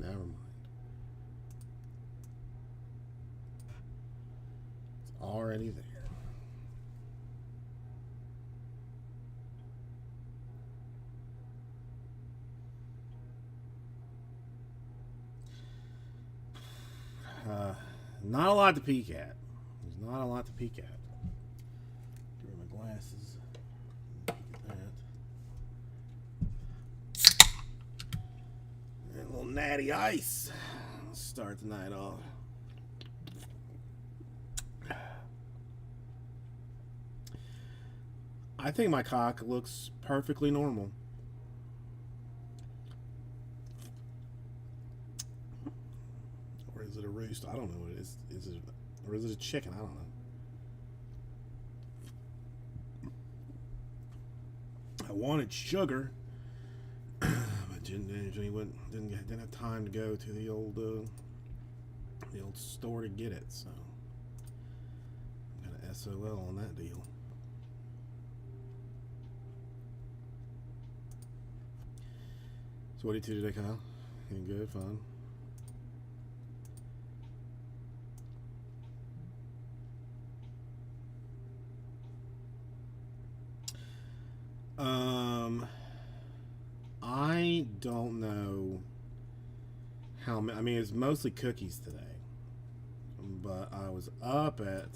Never mind. It's already there. Not a lot to peek at. There's not a lot to peek at. Give me my glasses. Peek at that. And a little natty ice. Let's start the night off. I think my cock looks perfectly normal. Or is it a roost? I don't know what it is. Is it, or is it a chicken? I don't know. I wanted sugar, but didn't have time to go to the old store to get it. So I'm gonna SOL on that deal. So what do you do today, Kyle? Anything good? Fun? I don't know how many. I mean, it's mostly cookies today, but I was up at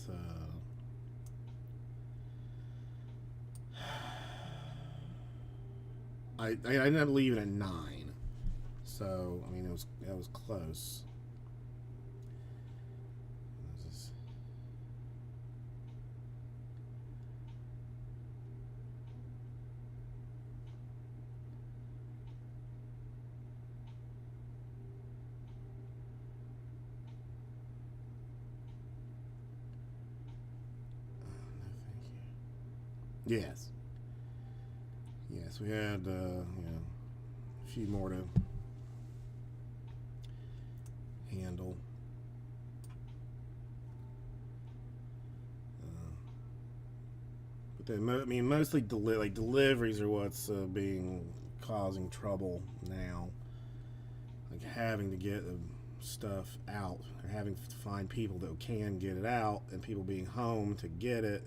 I ended up leaving at 9, so I mean it was close. Yes. Yes, we had a few more to handle. But then, I mean, mostly deliveries are what's causing trouble now. Like having to get the stuff out, or having to find people that can get it out, and people being home to get it.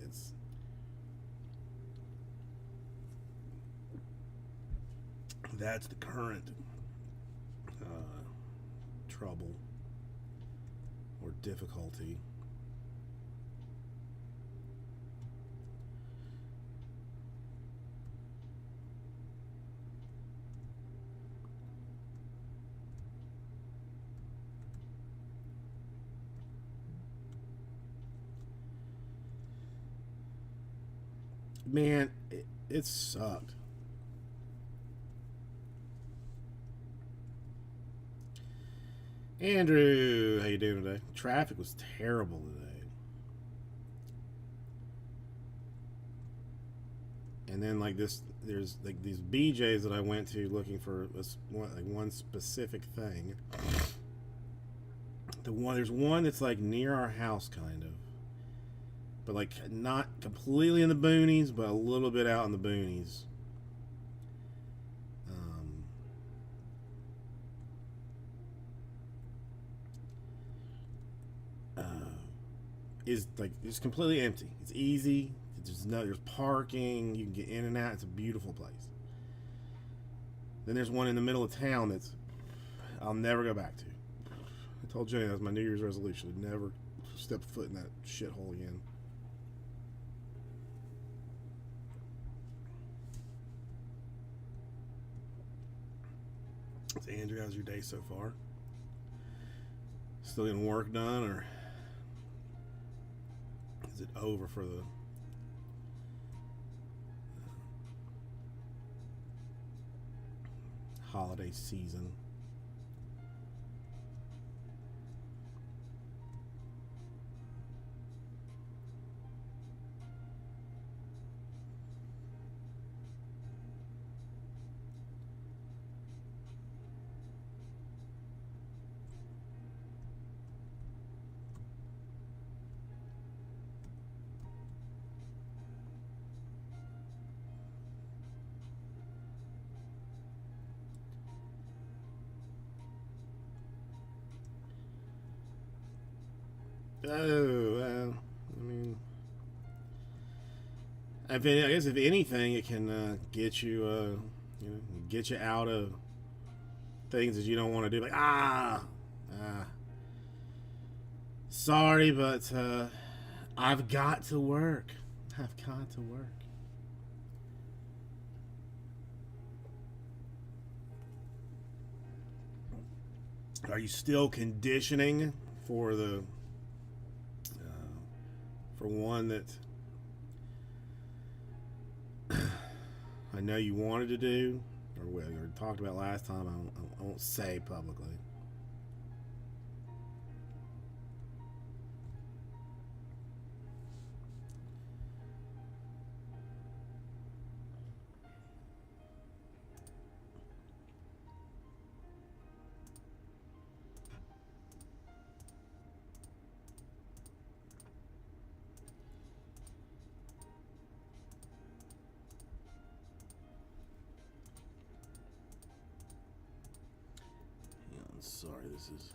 That's the current trouble or difficulty. Man, it sucked. Andrew, how you doing today? Traffic was terrible today. And then there's like these BJs that I went to looking for one specific thing. There's one that's like near our house, kind of, but like not completely in the boonies, but a little bit out in the boonies. Is like it's completely empty. It's easy. There's parking. You can get in and out. It's a beautiful place. Then there's one in the middle of town that's I'll never go back to. I told Jenny that was my New Year's resolution to never step foot in that shithole again. So Andrew, how's your day so far? Still getting work done, or is it over for the holiday season? Oh, well, I mean, I guess if anything, it can get you out of things that you don't want to do. Like, sorry, but I've got to work. I've got to work. Are you still conditioning for the for one that I know you wanted to do, or we talked about last time? I won't say publicly. I'm sorry, this is.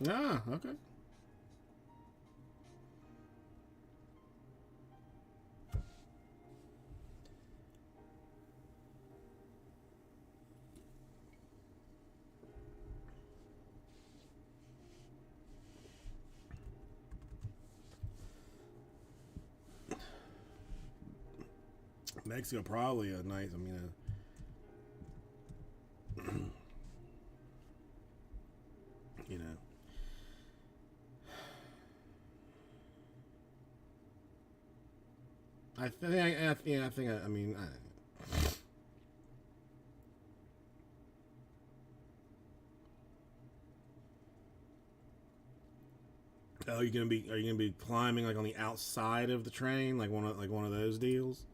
Ah, okay. Mexico probably a nice. I mean, you know. I mean, oh, are you gonna be climbing like on the outside of the train, like one of those deals?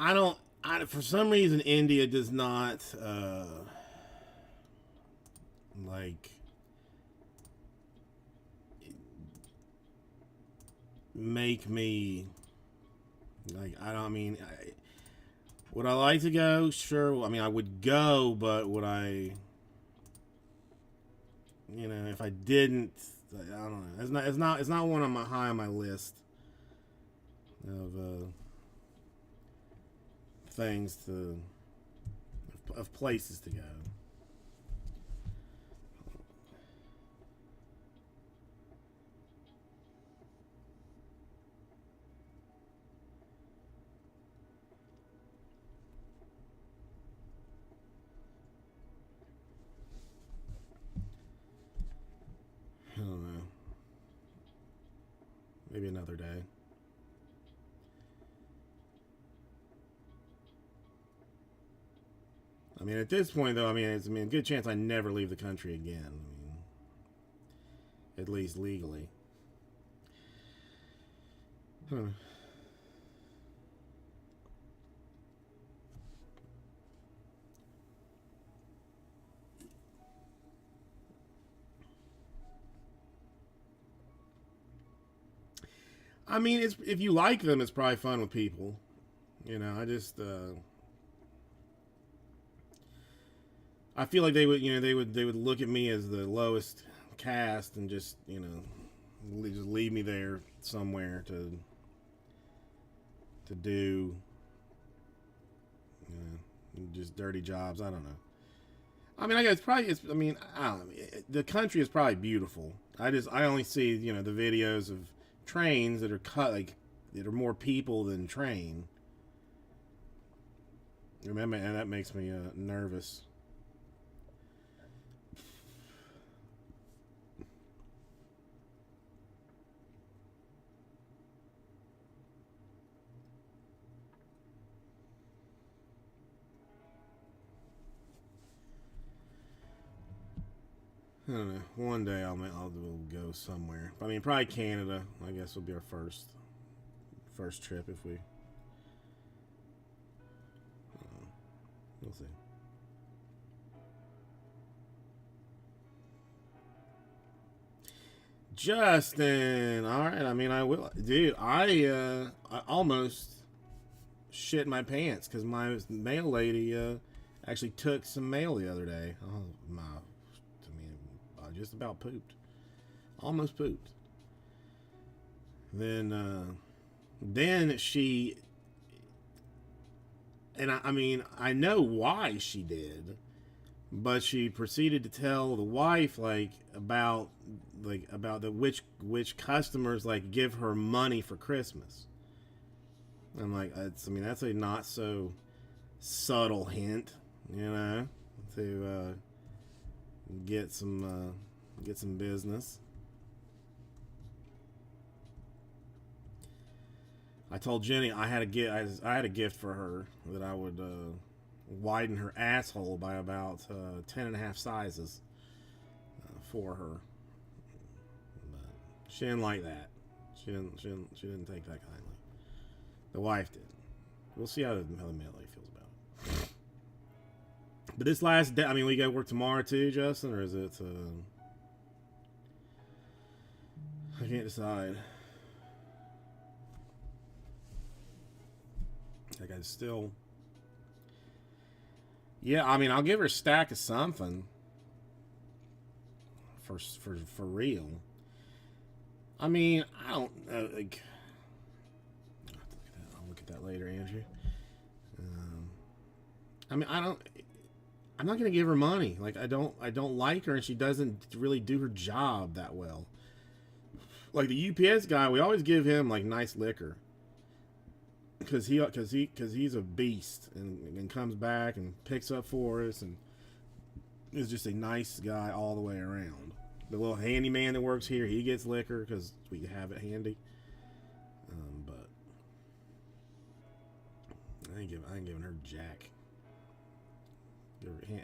I don't. For some reason, India does not like make me like. I don't. I mean, would I like to go? Sure. I mean, I would go, but would I? You know, if I didn't, I don't know. It's not one on my high on my list of things to of places to go. I don't know. Maybe another day. I mean, at this point, though, I mean, a good chance I never leave the country again. I mean, at least legally. Huh. I mean, it's if you like them, it's probably fun with people. You know, I feel like they would look at me as the lowest caste and just just leave me there somewhere to do just dirty jobs. I don't know. I mean, I guess probably. I mean, I don't know. The country is probably beautiful. I only see the videos of trains that are cut like that are more people than train. Remember, and that makes me nervous. I don't know. One day we'll go somewhere. I mean, probably Canada. I guess will be our first trip if we. We'll see. Justin, all right. I mean, I will, dude. I almost shit my pants because my mail lady actually took some mail the other day. Oh my! I mean, I just about pooped. Almost pooped. Then she, and I mean, I know why she did, but she proceeded to tell the wife about the which customers like give her money for Christmas. I'm like, that's a not so subtle hint, to get some business. I told Jenny I had a gift for her that I would widen her asshole by about 10.5 sizes for her. But she didn't like that. She didn't take that kindly. The wife did. We'll see how the mail lady feels about it. But this last day, I mean, we got to work tomorrow too, Justin, or is it? I can't decide. Like I still. Yeah, I mean, I'll give her a stack of something. For real. I mean, I don't know. Like, I'll look at that later, Andrew. I mean, I'm not gonna give her money. Like, I don't like her, and she doesn't really do her job that well. Like the UPS guy, we always give him like nice liquor. Because he's a beast and comes back and picks up for us and is just a nice guy all the way around. The little handyman that works here, he gets liquor because we have it handy. But I ain't giving her jack.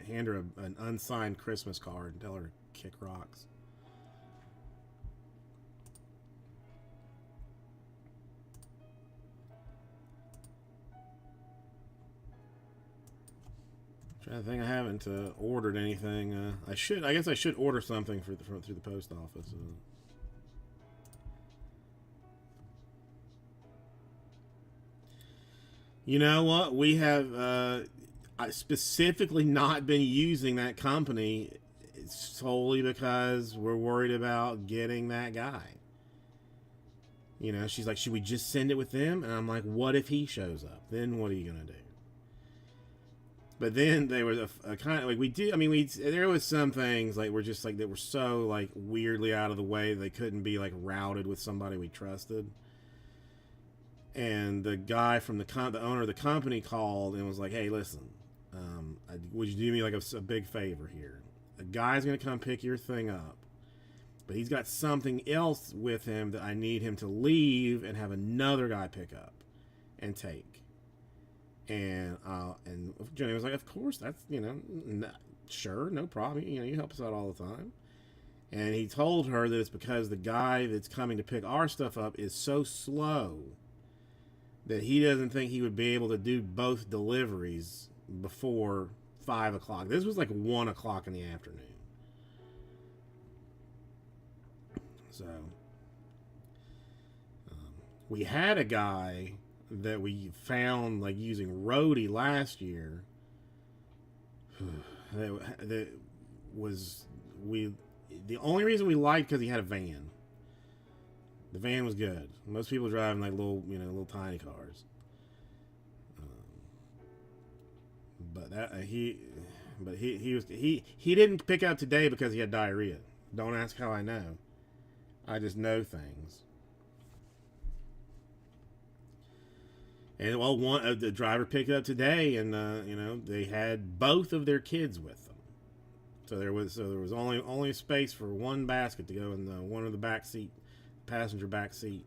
Hand her an unsigned Christmas card and tell her to kick rocks. I think I haven't ordered anything. I guess I should order something through the post office. You know what? We have specifically not been using that company solely because we're worried about getting that guy. She's like, should we just send it with them? And I'm like, what if he shows up? Then what are you gonna do? But then there was a kind of like we did. I mean, there was some things like we're just like that were so like weirdly out of the way they couldn't be like routed with somebody we trusted. And the guy from the owner of the company called and was like, "Hey, listen, would you do me like a big favor here? A guy's gonna come pick your thing up, but he's got something else with him that I need him to leave and have another guy pick up and take." And Jenny was like, "Of course, that's sure, no problem. You help us out all the time." And he told her that it's because the guy that's coming to pick our stuff up is so slow that he doesn't think he would be able to do both deliveries before 5 o'clock. This was like 1 o'clock in the afternoon. So we had a guy that we found like using roadie last year that was the only reason we liked because he had a van. The van was good. Most people driving like little tiny cars, but but he didn't pick up today because he had diarrhea. Don't ask how I know. I just know things. And well, the driver picked up today, and they had both of their kids with them. So there was only space for one basket to go in one of the back seat, passenger back seat,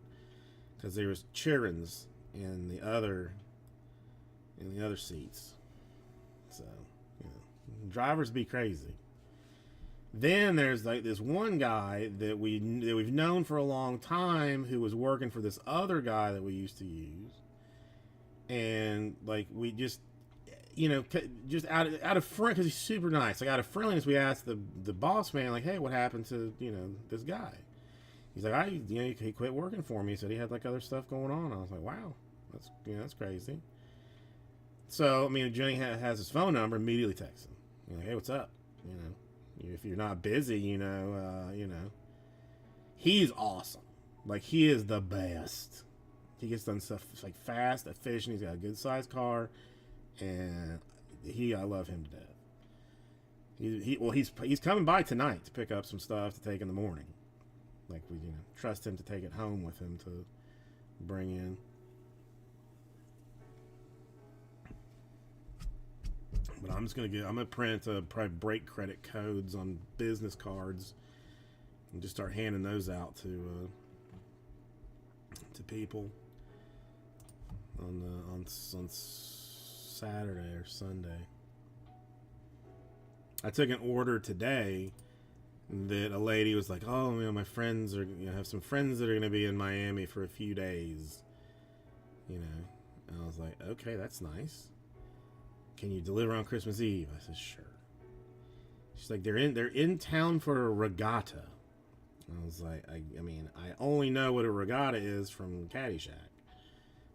because there was children's in the other seats. So drivers be crazy. Then there's like this one guy that we've known for a long time who was working for this other guy that we used to use, and like we just just out of friend, because he's super nice. Like out of friendliness, we asked the boss man, like, hey, what happened to this guy? He's like, he quit working for me. He said he had like other stuff going on. I was like, wow, that's crazy. So I mean, Jenny has his phone number. Immediately texts him. Like, hey, what's up? If you're not busy, he's awesome. Like he is the best. He gets done stuff like fast, efficient. He's got a good sized car, and I love him to death. He's coming by tonight to pick up some stuff to take in the morning. Like we trust him to take it home with him to bring in. But I'm gonna print probably break credit codes on business cards and just start handing those out to people on Saturday or Sunday. I took an order today that a lady was like, oh, my friends are have some friends that are gonna be in Miami for a few days, and I was like, okay, that's nice. Can you deliver on Christmas Eve? I said, sure. She's like, they're in town for a regatta. I was like, I only know what a regatta is from Caddyshack.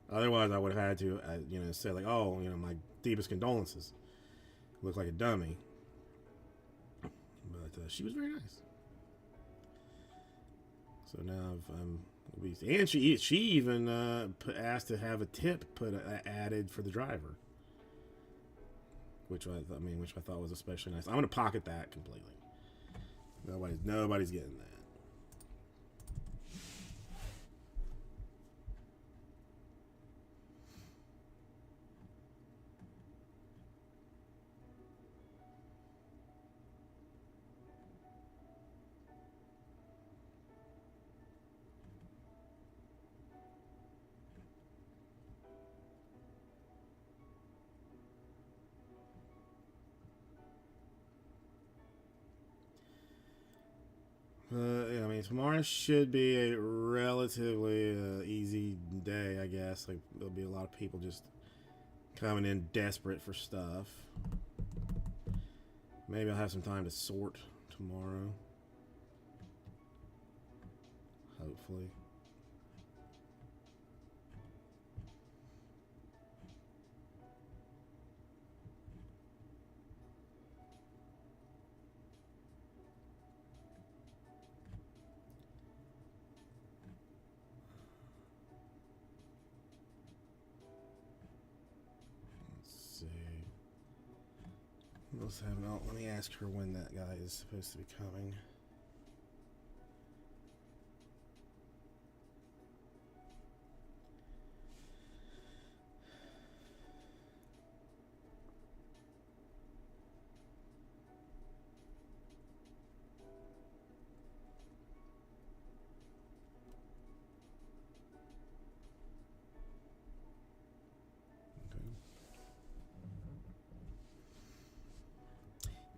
Otherwise, I would have had to, say like, oh, my deepest condolences. Look like a dummy. But she was very nice. So now and she even asked to have a tip added for the driver. Which I thought was especially nice. I'm gonna pocket that completely. Nobody's getting that. Tomorrow should be a relatively easy day, I guess. Like there'll be a lot of people just coming in desperate for stuff. Maybe I'll have some time to sort tomorrow. Hopefully. Let me ask her when that guy is supposed to be coming.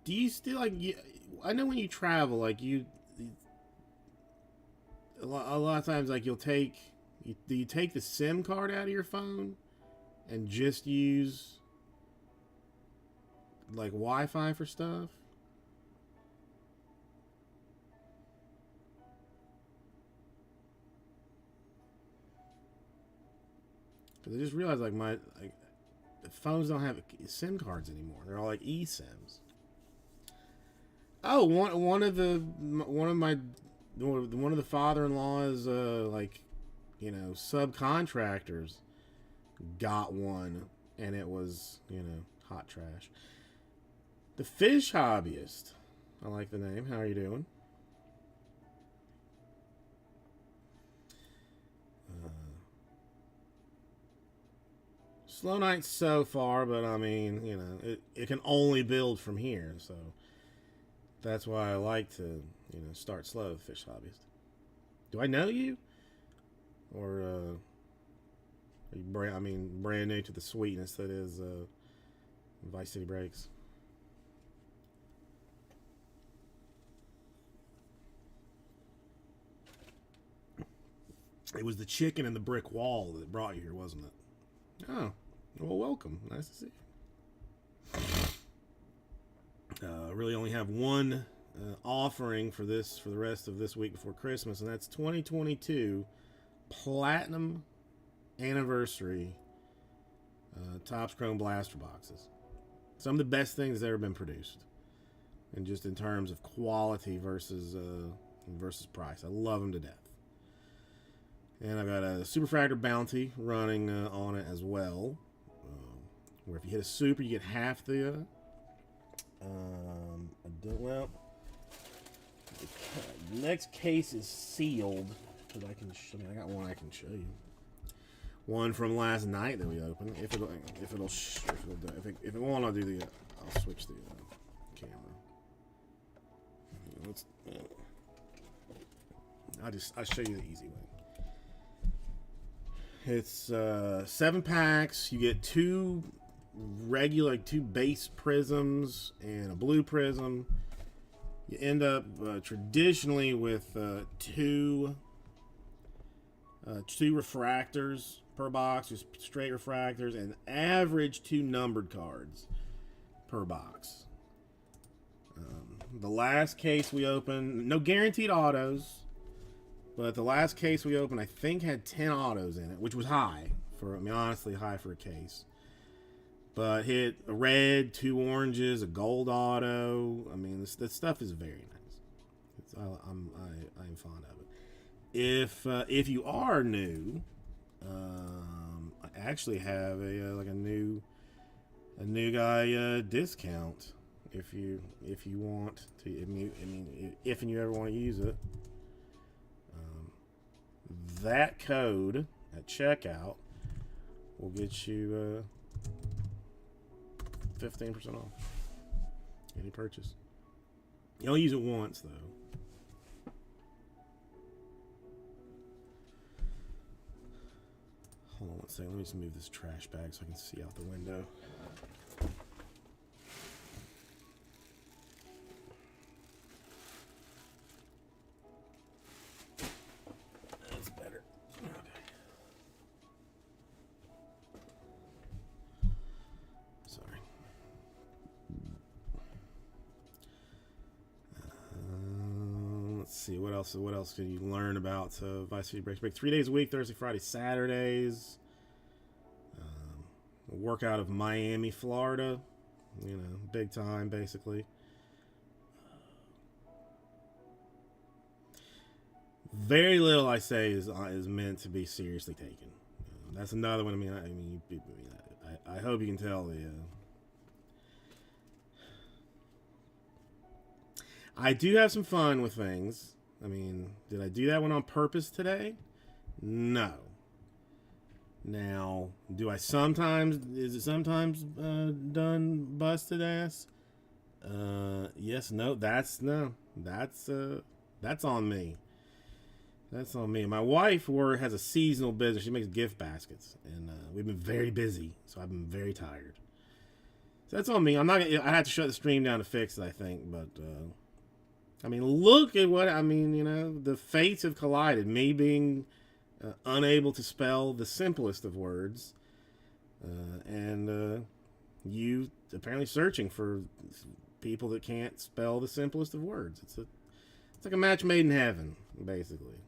Do you still I know when you travel, like a lot of times, like do you take the SIM card out of your phone and just use like Wi-Fi for stuff? Because I just realized the phones don't have SIM cards anymore. They're all like eSIMs. Oh, one of the father-in-law's subcontractors got one, and it was hot trash. The Fish Hobbyist. I like the name. How are you doing? Slow night so far, but I mean, you know, it can only build from here, so that's why I like to, you know, start slow with Fish Hobbyist. Do I know you? Or, are you brand new to the sweetness that is Vice City Breaks? It was the chicken and the brick wall that brought you here, wasn't it? Oh, well, welcome. Nice to see you. Really only have one offering for the rest of this week before Christmas, and that's 2022 Platinum Anniversary Topps Chrome Blaster boxes. Some of the best things that have ever been produced, and just in terms of quality versus price. I love them to death. And I've got a Superfractor Bounty running on it as well. Where if you hit a super, you get half the. Well, the next case is sealed because I got one I can show you. One from last night that we opened. If it won't, I'll do the. I'll switch the camera. I'll show you the easy way. It's 7 packs. You get two base prisms and a blue prism. You end up traditionally with two refractors per box, just straight refractors, and average 2 numbered cards per box. The last case we opened, no guaranteed autos. But the last case we opened, I think, had 10 autos in it, which was high honestly high for a case. But hit a red, 2 oranges, a gold auto. I mean, this stuff is very nice. I'm fond of it. If you are new, I actually have a new guy discount if you want to. If you ever want to use it. That code at checkout will get you 15% off any purchase. You only use it once, though. Hold on one second. Let me just move this trash bag so I can see out the window. See what else can you learn about Vice City Break 3 days a week, Thursday, Friday, Saturdays. Work out of Miami, Florida, you know, big time basically. Very little I say is meant to be seriously taken. That's another one. I hope you can tell I do have some fun with things. I mean, did I do that one on purpose today? No. Now, is it sometimes done busted ass? Yes, no, that's on me. That's on me. My wife has a seasonal business. She makes gift baskets, and we've been very busy, so I've been very tired. So that's on me. I have to shut the stream down to fix it, I think, but look at the fates have collided. Me being unable to spell the simplest of words, and you apparently searching for people that can't spell the simplest of words. It's like a match made in heaven, basically.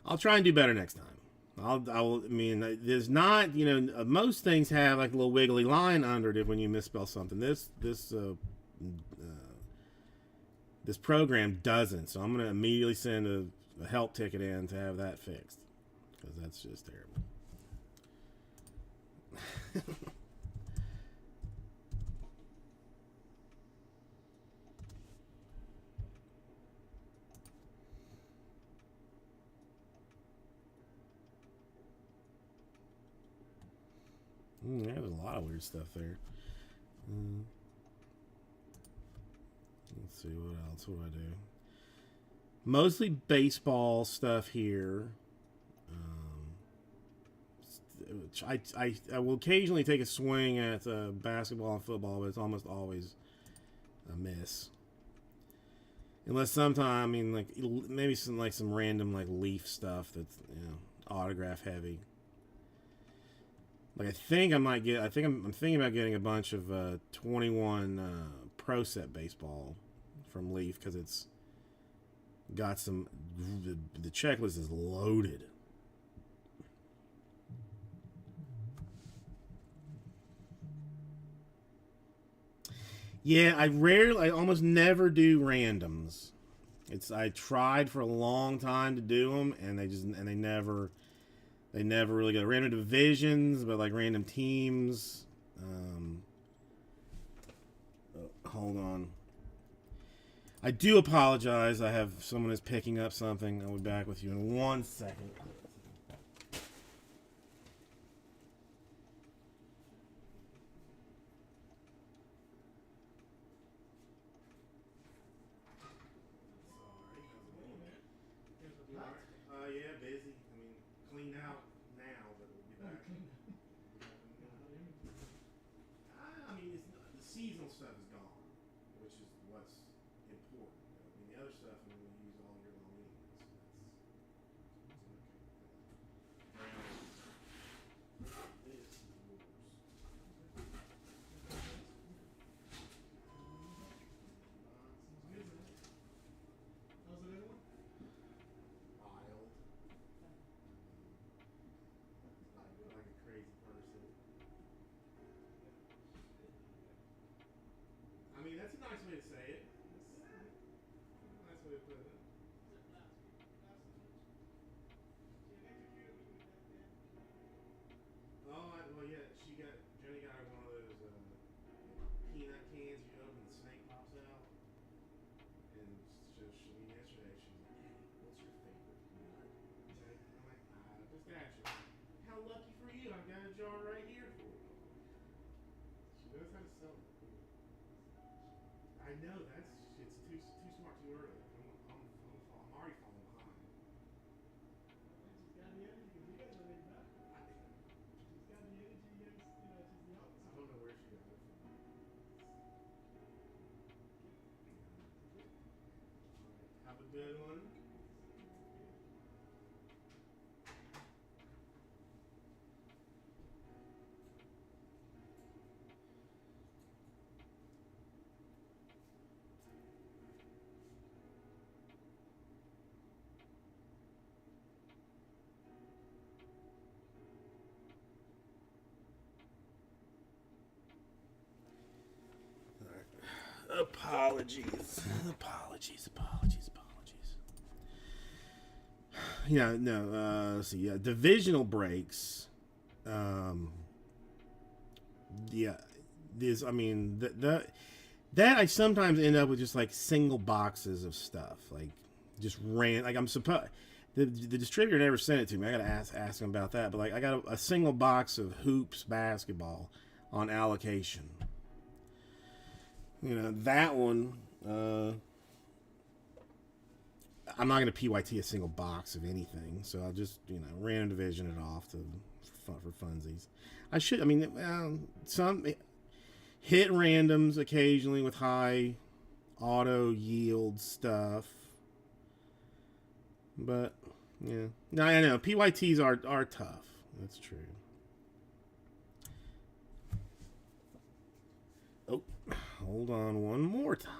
I'll try and do better next time. There's not, most things have like a little wiggly line under it when you misspell something. This program doesn't, so I'm going to immediately send a help ticket in to have that fixed, because that's just terrible. Yeah, there's a lot of weird stuff there. Let's see what else. What do I do? Mostly baseball stuff here. I will occasionally take a swing at basketball and football, but it's almost always a miss. Unless sometime, I mean, like maybe some random like Leaf stuff that's autograph heavy. Like I think I might get. I think I'm thinking about getting a bunch of 21 Pro Set baseball from Leaf because it's got some. The checklist is loaded. Yeah, I almost never do randoms. I tried for a long time to do them, and they never really go random divisions, but like random teams. Hold on. I do apologize. I have someone is picking up something. I'll be back with you in 1 second. Yeah, busy. I mean, cleaned out now, but we'll be back. I mean, the seasonal stuff is gone, which is what's important. I mean, the other stuff, I mean, we use all year long anyway, so that's this is yours. How's the other one? Wild. Like a crazy person. I mean, that's a nice way to say it. That's a nice way to put it. Well, yeah, Jenny got her one of those peanut cans you open and the snake pops out. And she yesterday, she was like, "Hey, what's your favorite peanut?" Okay? I'm like, just ask you. How lucky for you, I've got a jar right here for you. She knows how to sell it. I know, it's too smart too early. I'm already falling behind. She's got the energy because you guys are laid back. She's got the energy, you guys, she's the opposite. I don't know where she got it from. Have a good one. Apologies. Yeah, no, let's see. Yeah, divisional breaks. Yeah, I mean, that I sometimes end up with just like single boxes of stuff. Like, just like I'm supposed. The distributor never sent it to me. I gotta ask him about that. But like, I got a single box of hoops basketball on allocation. That one. I'm not going to PYT a single box of anything, so I'll just random division it off for funsies. I should. I mean, some hit randoms occasionally with high auto yield stuff, but yeah. No, I know PYTs are tough. That's true. Oh, hold on one more time.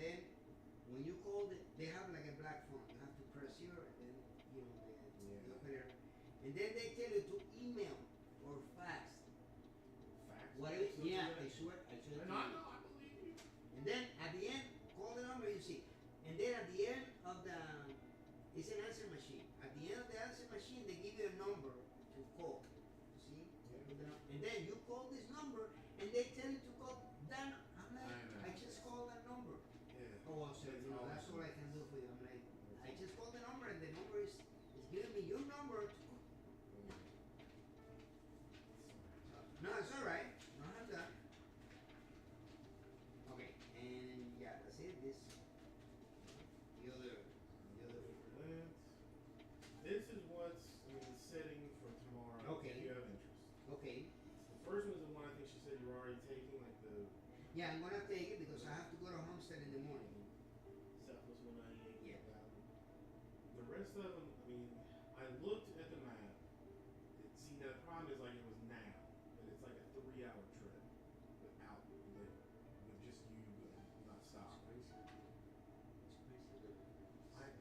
then when you call they have like a black phone. You have to press here, and then the operator, and then they tell you to email or fax. Fax. Whatever. So Yeah, do I that. swear. I swear. No, I believe you. And then at the end, call the number you see. And then at the end of it's an answer machine. At the end of the answer machine, they give you a number to call. See? And then you call this number, and they tell you to call that. I'm like, I just called that number. Yeah. Oh, well, sir, that's all I can do for you. I'm like, I just called the number, and the number is giving me your number to call. No, it's all right. No, I'm done. Okay, and yeah, that's it. The other. This is what's setting for tomorrow. Okay. If you have interest. Okay. The first one's the one I think she said you were already taking, like the Yeah, I'm gonna take it because I have to go to Homestead in the morning. Southwest 198. Yeah. The rest of them, I mean, I looked at the map. See, the problem is like it was now, but it's like a 3-hour trip without, with just you not stopping. It's crazy. I had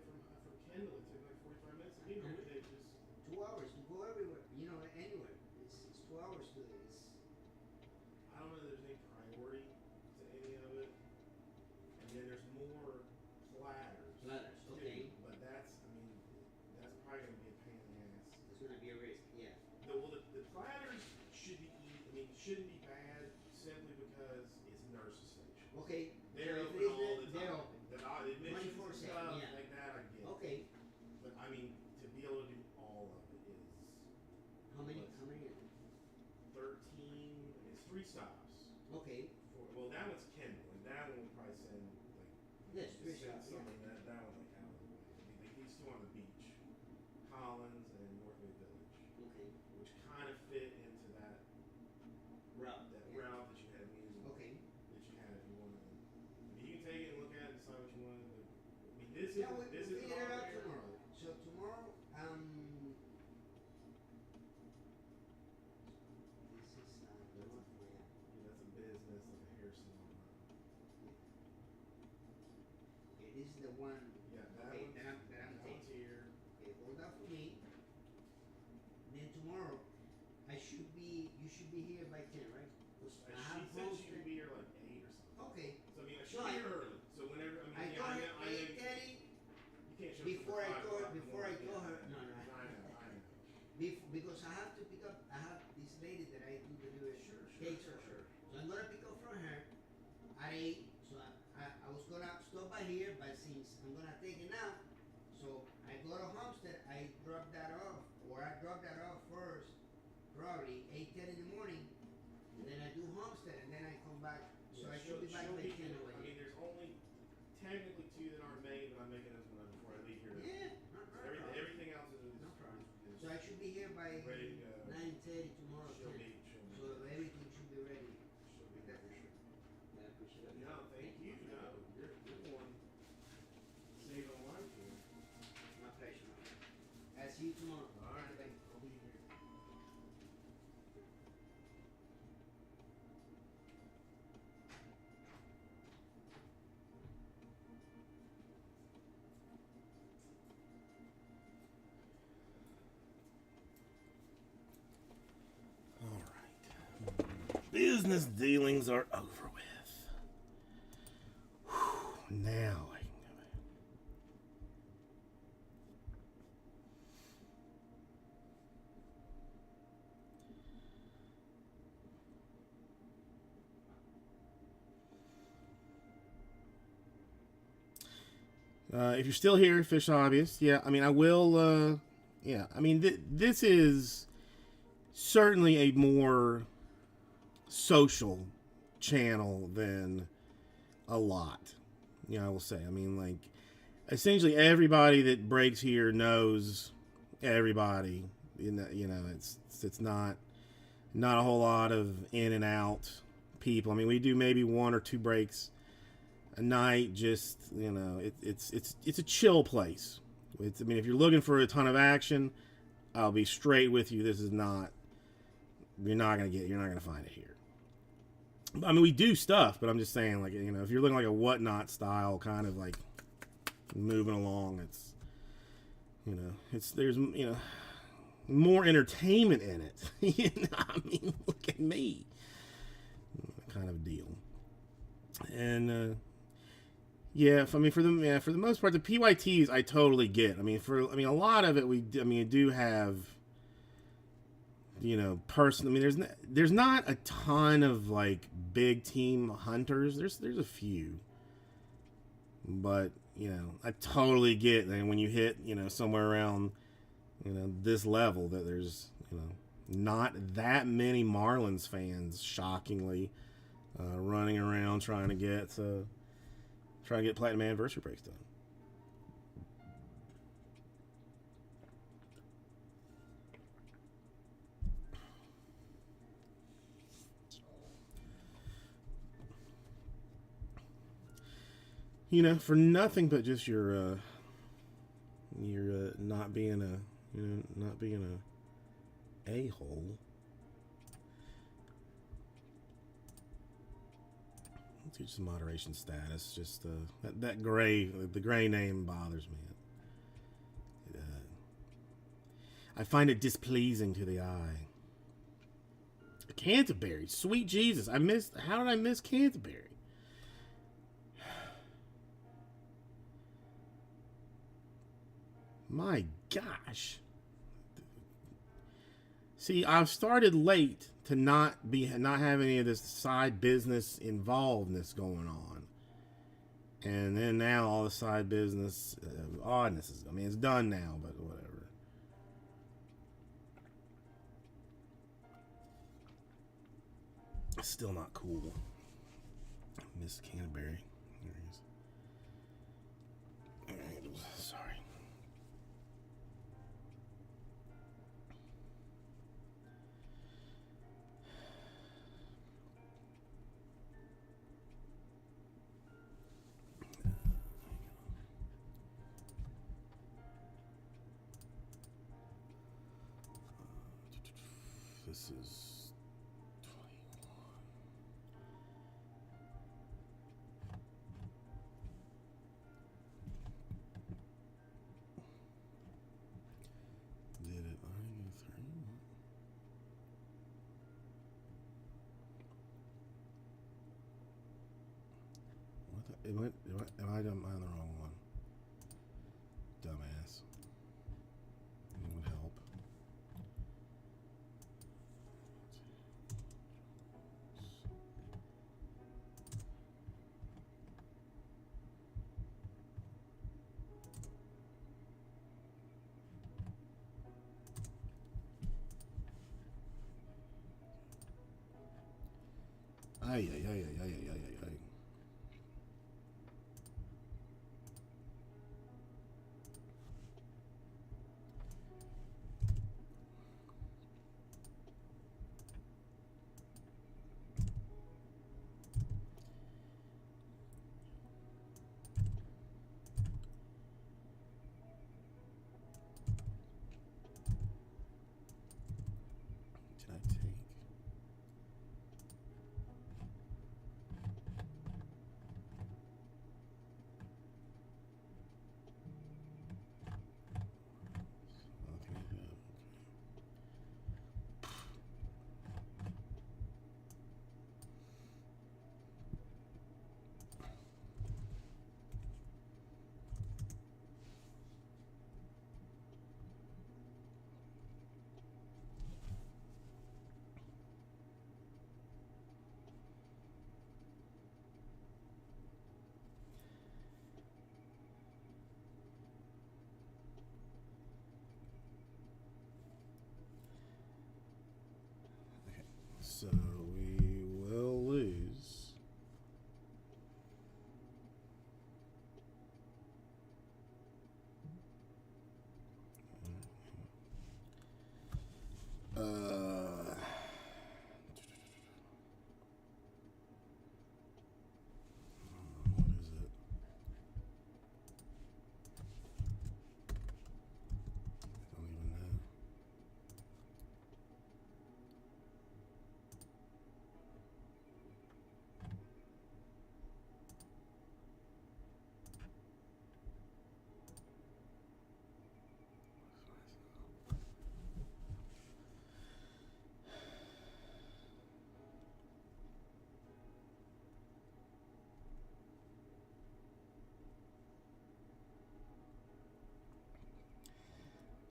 from Kendall. It took like 45 minutes to get here. They just 2 hours to go everywhere. Anywhere. It's 2 hours to this. I don't know if there's any priority to any of it. And then there's more platters. Platters, too, okay. But that's probably gonna be a pain in the ass. It's gonna be a risk. Yeah. The platters shouldn't be bad simply because it's nurses station. Okay. They're so open if it is all the they're time. open. The admissions and 24/7, stuff yeah. like that I get. Okay. But I mean, to be able to do all of it is How many? what's- How many? 13. It's 3 stops. Okay. Well, that one's Kendall, and that one would probably send like Yes, just 3 send stops. something that one like out of the way. These 2 on the beach, Collins and Northway Village, Okay. which kind of fit into that Route. route that you had. Okay. That you had if you wanted. I mean, you can take it and look at it and decide what you want. But, I mean, this Yeah, is we'll this is figure it out there. tomorrow. So tomorrow, this is North, yeah. That's a business like a hair salon. Okay, this is the one. Yeah, that Okay, one's, that I'm that one's taking. here. Okay, hold that for me. Then tomorrow, you should be here by 10, right? 'Cause I She have said she Homestead. would be here like 8 or something. Okay. So I mean, I So should be here early. So whenever I yeah, told her I know 8:30. you can't show Before up I till told 5 o'clock in the before I morning. told her no. I know. Because I have to pick up. I have this lady that I do delivery. Sure. Takes her. So I'm gonna pick up from her at 8. So I was gonna stop by here, but since I'm gonna take it now, so I go to Homestead. I drop that off, or I drop that off first, probably 8:10 in the morning, and then I do Homestead, and then I come back. So I should be back by 10 over I mean, here. there's only technically 2 that aren't made, but I'm making those one before I leave here. Yeah, no So problem. everything else is No problem. is So I should be here by ready to go. 9:30 tomorrow. She'll 10. be So everything should be ready. there for sure. Yeah, I appreciate it. No, thank you. No, you're the one saving a life here. My pleasure. I'll see you tomorrow. All right, Bye. I'll be here. All right. Business dealings are over with. Whew, now I can go back. If you're still here, Fish Hobbyist, yeah, I mean, I will, yeah, I mean, this is certainly a more social channel than a lot. I will say. I mean, like, essentially everybody that breaks here knows everybody. It's not a whole lot of in and out people. I mean, we do maybe 1 or 2 breaks a night. Just it's a chill place. I mean, if you're looking for a ton of action, I'll be straight with you. This is not. You're not gonna find it here. I mean, we do stuff, but I'm just saying, like, if you're looking like a Whatnot style kind of like moving along, there's more entertainment in it. I mean, look at me, kind of deal. And yeah, I mean, for the most part, the PYTs I totally get. I mean, a lot of it we do have. I mean, there's not a ton of like big team hunters. There's a few, but I totally get that when you hit somewhere around this level that there's not that many Marlins fans, shockingly, running around trying to get platinum anniversary breaks done. For nothing but just your not being a a-hole. Let's teach some moderation status. Just the gray name bothers me. I find it displeasing to the eye. Canterbury, sweet Jesus! How did I miss Canterbury? My gosh. See, I've started late to not have any of this side business involvedness going on. And then now all the side business oddness is, it's done now, but whatever. Still not cool. Miss Canterbury. There he is. Alright, sorry. This is 21. Did it go through? What? Am I on the wrong one? Dumbass. It would help. Ay. Did I take?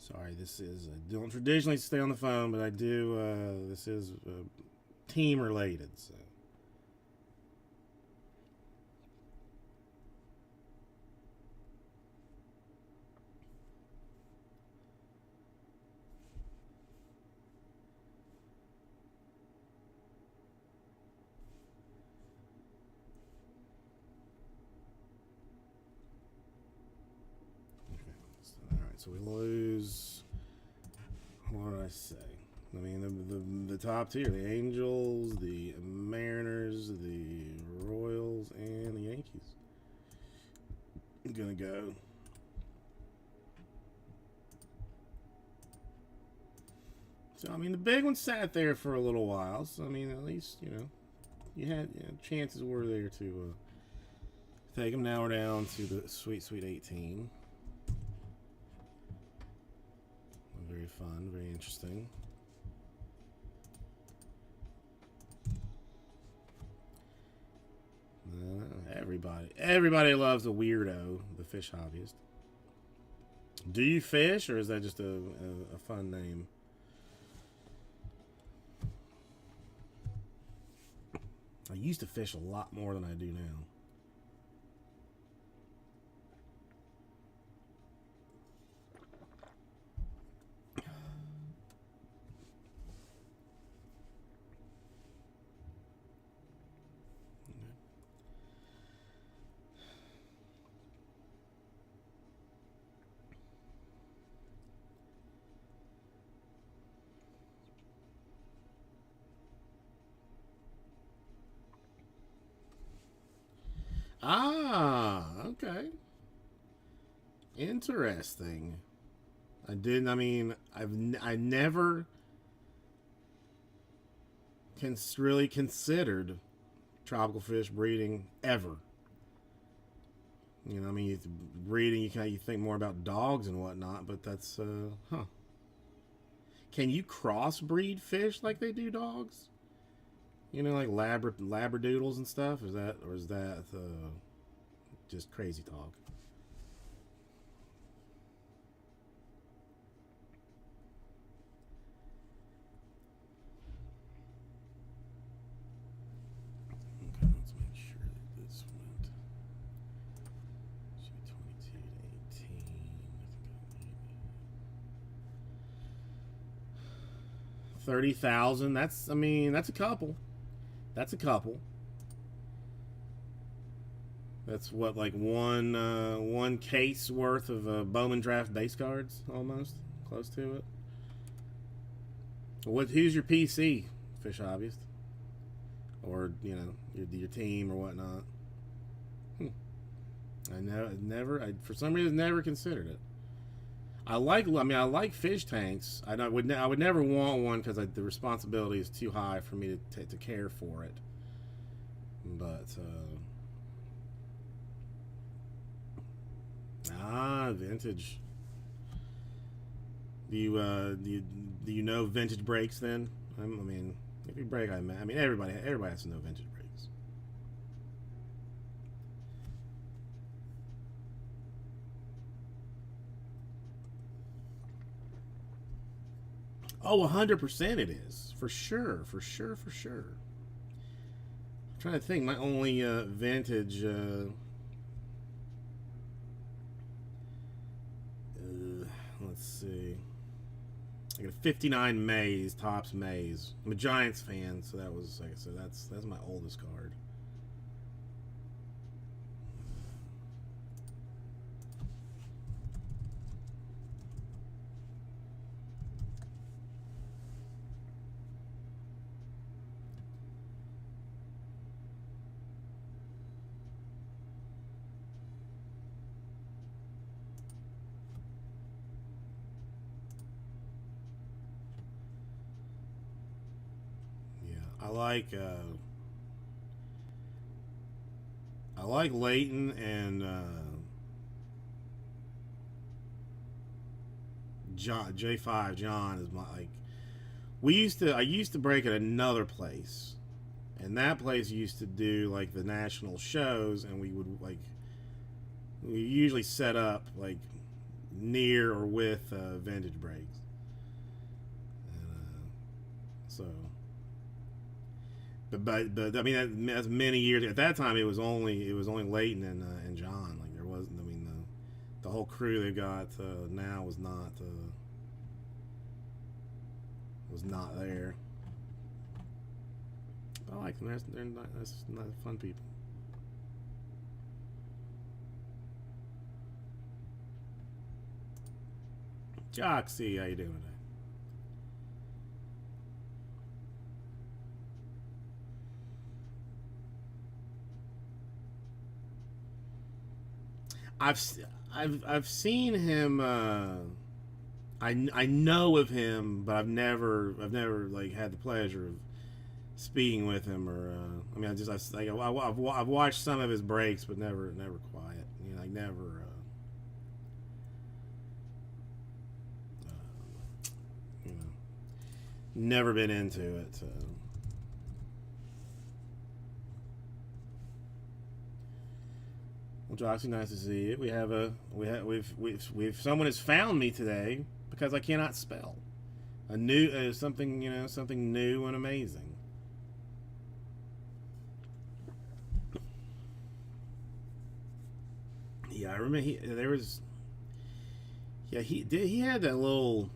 Sorry, this is I don't traditionally stay on the phone, but I do. This is team related, so. All right, so we lose. What did I say? I mean, the top tier: the Angels, the Mariners, the Royals, and the Yankees. I'm gonna go. So I mean, the big one sat there for a little while. So I mean, at least chances were there to take them. Now we're down to the sweet 18. Very fun, very interesting. Everybody loves a weirdo, the fish hobbyist. Do you fish, or is that just a fun name? I used to fish a lot more than I do now. Ah, okay. Interesting. I didn't. I mean, I never really considered tropical fish breeding ever. You know, I mean, breeding you think more about dogs and whatnot, but that's huh. Can you crossbreed fish like they do dogs? You know, like labradoodles and stuff. Is that just crazy talk? Okay, let's make sure that this went 22 to 18. I think 30,000. That's that's a couple. That's a couple. That's what, like one case worth of Bowman Draft base cards, almost close to it. Who's your PC, fish hobbyist, or your team or whatnot? I know, for some reason never considered it. I like fish tanks. I would never want one because the responsibility is too high for me to care for it. But vintage. Do you know vintage breaks then? I mean, if you break, I mean everybody has to know vintage breaks. Oh, 100% it is. For sure. I'm trying to think. My only vintage. Let's see. I got a 59 Mays, Topps Mays. I'm a Giants fan, so that was, like I said, that's my oldest card. I like Leighton and J5 John is my I used to break at another place, and that place used to do like the national shows, and we usually set up like near or with vintage brakes. And, so, but I mean that's many years. At that time, it was only Leighton and John. Like there wasn't. I mean the whole crew they got now was not there. I like them. They're not fun people. Joxy, how you doing today? I've seen him. I know of him, but I've never like had the pleasure of speaking with him or. I mean, I've watched some of his breaks, but never quiet. You know, like never. You know, never been into it. Well, Joxy, nice to see you. We've someone has found me today because I cannot spell. A new something something new and amazing. Yeah, I remember he had that little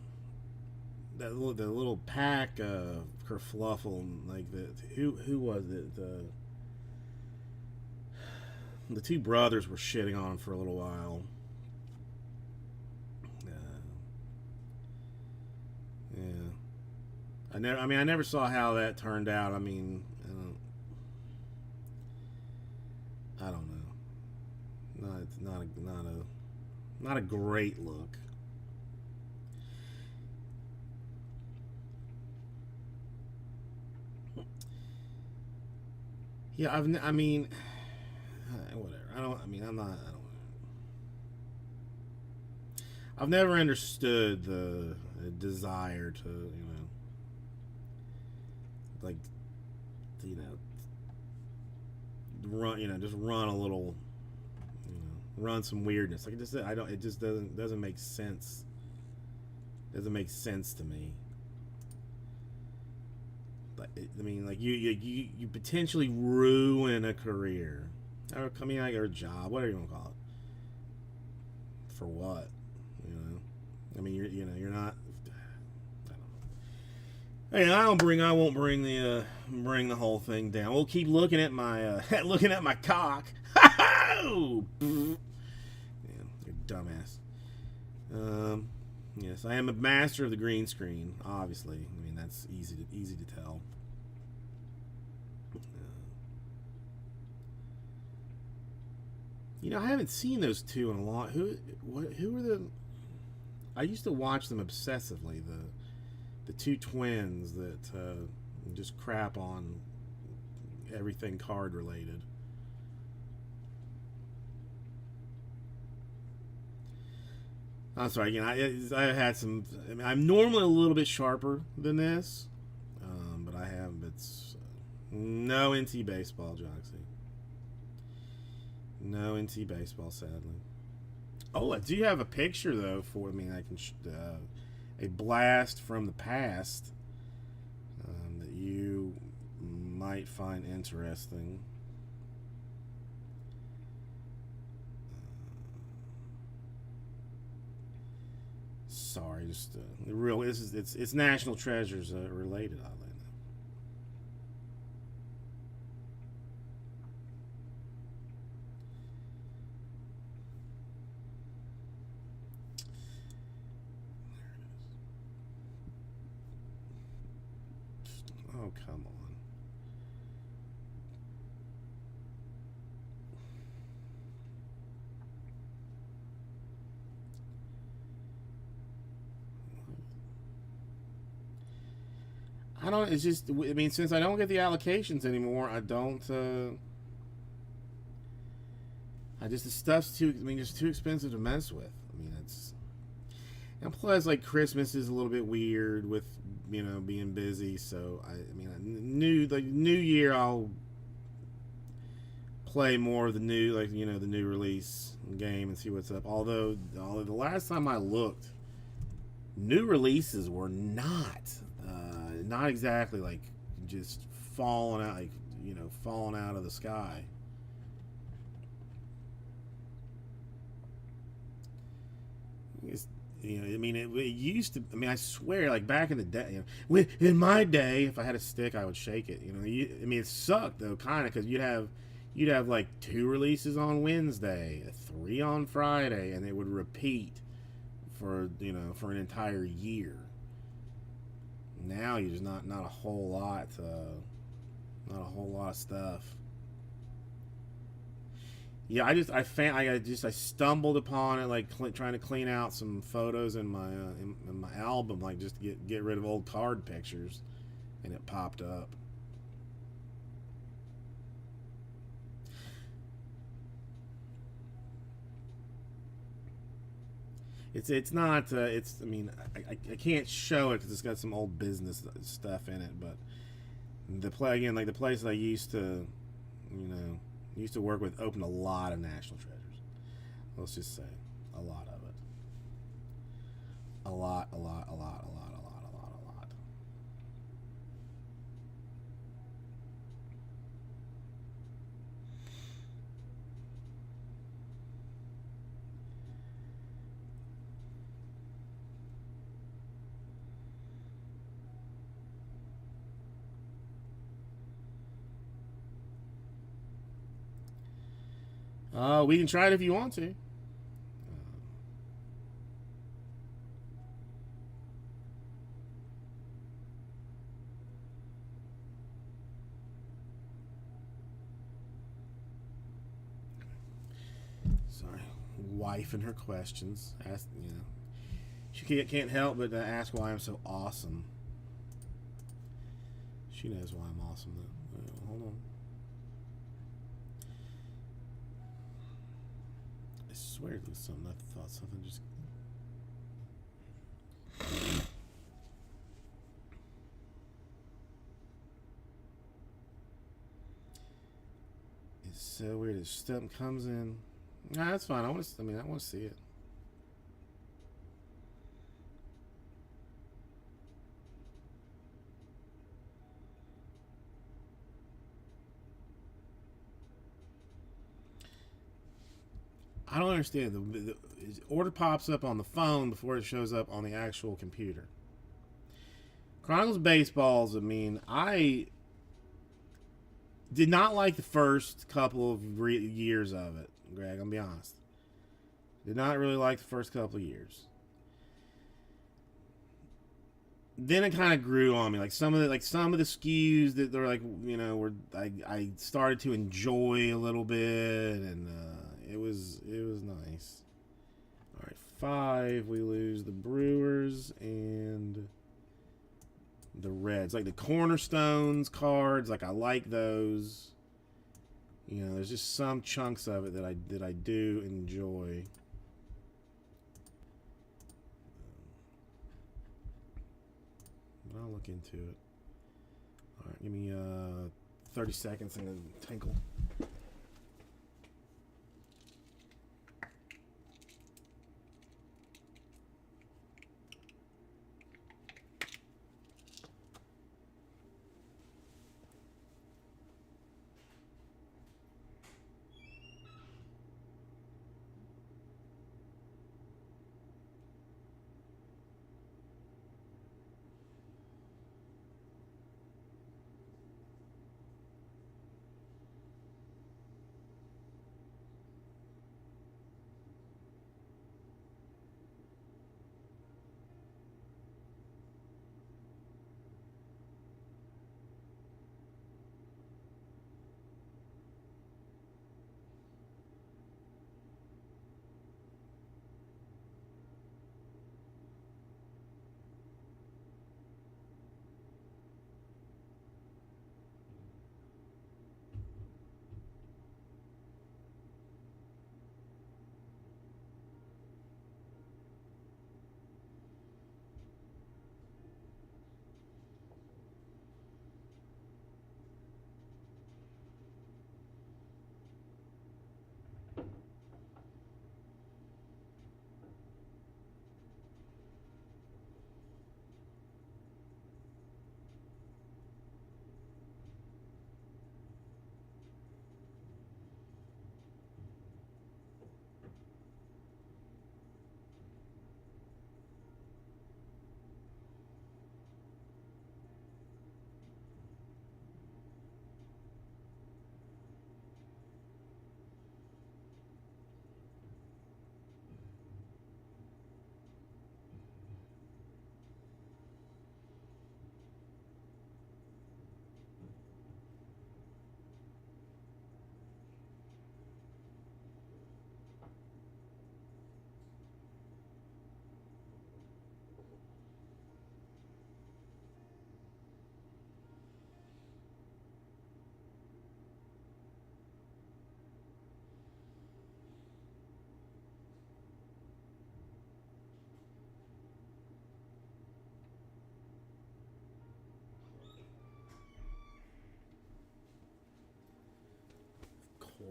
pack kerfluffle like that. Who was it? The two brothers were shitting on him for a little while. Yeah, I never saw how that turned out. I mean, I don't know. Not a great look. Yeah, I mean, whatever. I've never understood the desire to, like, run, just run a little, run some weirdness. Like it just doesn't make sense. Doesn't make sense to me. But I mean, like you potentially ruin a career, or like or a job, whatever you want to call it. For what? I mean, you're not. I don't know. Hey, I won't bring the whole thing down. We'll keep looking at my cock. Oh, yeah, you're a dumbass. Yes, I am a master of the green screen. Obviously, I mean that's easy to tell. I haven't seen those two in a long. Who are the? I used to watch them obsessively. The two twins that just crap on everything card related. I'm sorry. Again, I had some. I mean, I'm normally a little bit sharper than this, but I have. It's no NT baseball, Joxy. No NT baseball, sadly. Oh, I do have a picture though for me. I can a blast from the past that you might find interesting. Sorry, just the real. It's National Treasures related. Oddly enough. Oh, come on. I don't. It's just. I mean, since I don't get the allocations anymore, I don't. The stuff's too. I mean, it's too expensive to mess with. I mean, it's. And plus, like Christmas is a little bit weird with being busy. So the new year I'll play more of the new, like, you know, the new release game and see what's up. Although the last time I looked, new releases were not exactly like just falling out, like, you know, falling out of the sky. It's, you know, I mean, it used to. I mean, I swear, like back in the day, you know, in my day, if I had a stick, I would shake it. You know, I mean, it sucked though, kind of, because you'd have like 2 releases on Wednesday, 3 on Friday, and it would repeat for, you know, for an entire year. Now you just not a whole lot, not a whole lot of stuff. Yeah, I stumbled upon it, like trying to clean out some photos in my album, like just to get rid of old card pictures, and it popped up. It's not it's I mean I can't show it because it's got some old business stuff in it, but the play again, like the place I you know used to work with, opened a lot of national treasures. Let's just say a lot of it. A lot, a lot, a lot, a lot, a lot, a lot, a lot. We can try it if you want to. Sorry, wife and her questions. Ask, you know, she can't help but ask why I'm so awesome. She knows why I'm awesome though. Hold on. I swear it was something. I thought something just. It's so weird. If something comes in, nah, that's fine. I want to. I mean, I want to see it. I don't understand. The order pops up on the phone before it shows up on the actual computer. Chronicles Baseballs, I mean, I did not like the first couple of years of it, Greg, I'm going to be honest. Did not really like the first couple of years. Then it kind of grew on me. Like some of the SKUs that they're like, you know, were I started to enjoy a little bit, and it was nice. All right, 5. We lose the Brewers and the Reds. Like the Cornerstones cards, like I like those. You know, there's just some chunks of it that I do enjoy. But I'll look into it. All right, give me 30 seconds and then tinkle.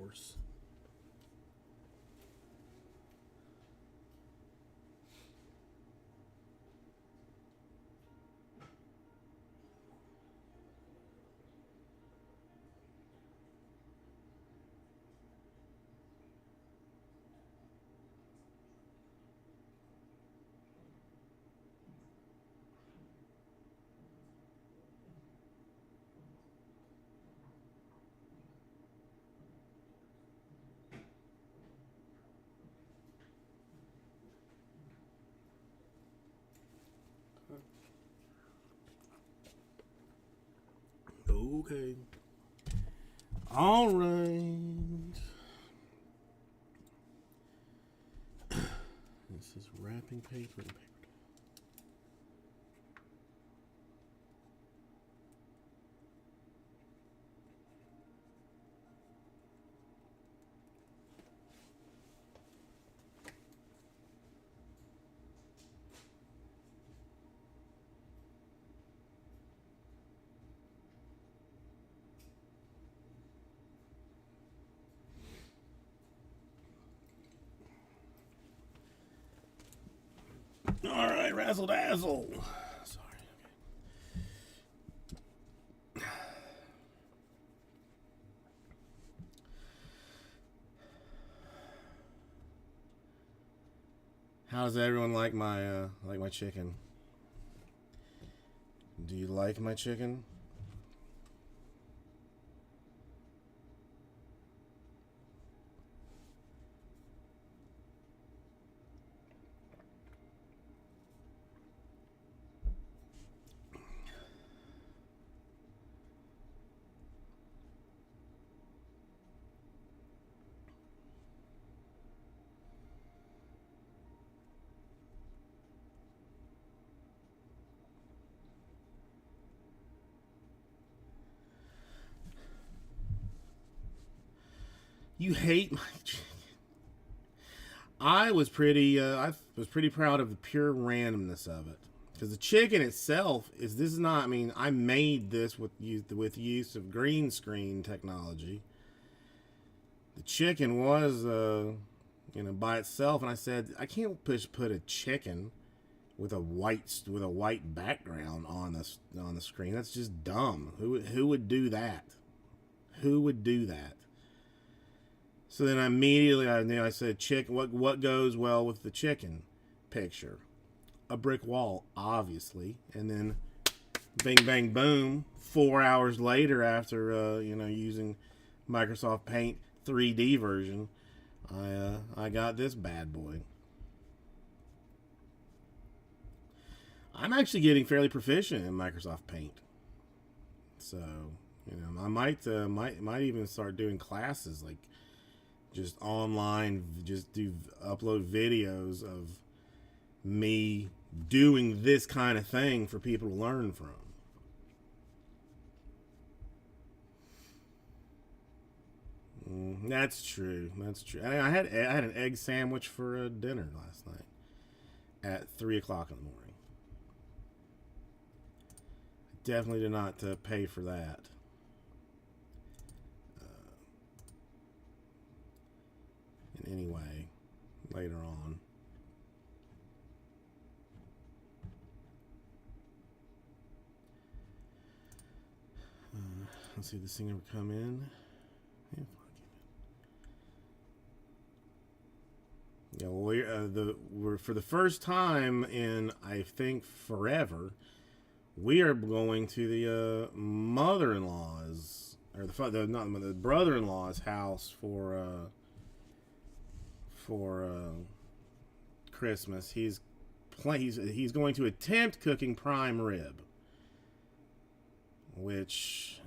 course. Okay. All right. This is wrapping paper and paper. All right, razzle dazzle. Sorry. Okay. How does everyone like my chicken? Do you like my chicken? You hate my chicken. I was pretty proud of the pure randomness of it, because the chicken itself is not. I mean, I made this with use of green screen technology. The chicken was by itself, and I said I can't put a chicken with a white background on the screen. That's just dumb. Who would do that? Who would do that? So then immediately I said, "Chicken. What goes well with the chicken picture? A brick wall, obviously." And then, bing bang boom. 4 hours later, after using Microsoft Paint 3D version, I got this bad boy. I'm actually getting fairly proficient in Microsoft Paint, so I might even start doing classes, like just online, just upload videos of me doing this kind of thing for people to learn from. That's true. That's true. I had an egg sandwich for dinner last night at 3 o'clock in the morning. Definitely did not pay for that. In any way, later on. Let's see if this thing ever come in. Yeah, well, we're for the first time in, I think, forever, we are going to the mother-in-law's, or the brother-in-law's house for Christmas. He's going to attempt cooking prime rib, which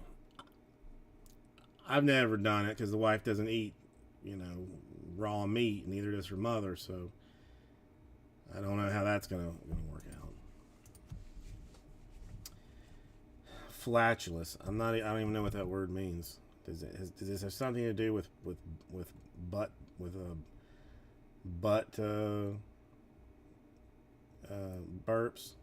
I've never done it because the wife doesn't eat, raw meat. Neither does her mother, so I don't know how that's gonna work out. Flatulous. I don't even know what that word means. Does this have something to do with butt burps?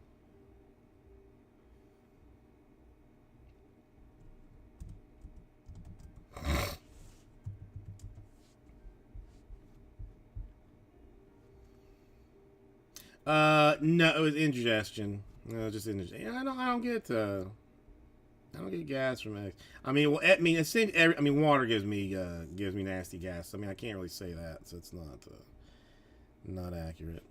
No, it was indigestion. No, just indigestion. Yeah, I don't get gas from eggs. I mean, well, I mean, water gives me nasty gas. I mean, I can't really say that, so it's not accurate.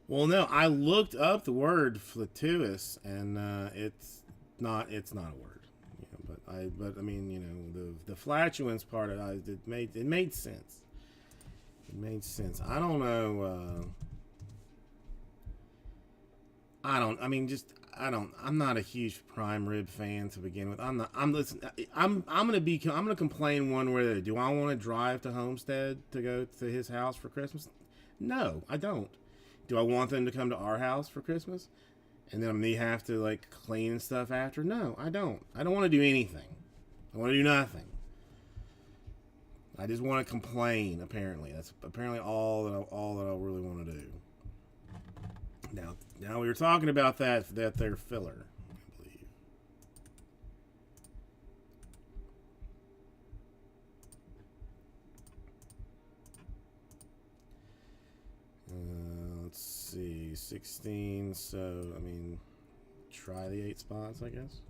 Well, no, I looked up the word flatuous, and it's not a word. You know, but I mean, you know, the flatulence part of it made sense. It made sense. I don't know. I don't. I mean, just I don't. I'm not a huge prime rib fan to begin with. I'm not. I'm listen. I'm gonna complain one way or the other. Do I want to drive to Homestead to go to his house for Christmas? No, I don't. Do I want them to come to our house for Christmas? And then me have to like clean and stuff after? No, I don't. I don't want to do anything. I want to do nothing. I just want to complain. Apparently, that's apparently all that I really want to do. Now we were talking about that they're filler, I believe. Let's see, 16. So I mean, try the 8 spots, I guess.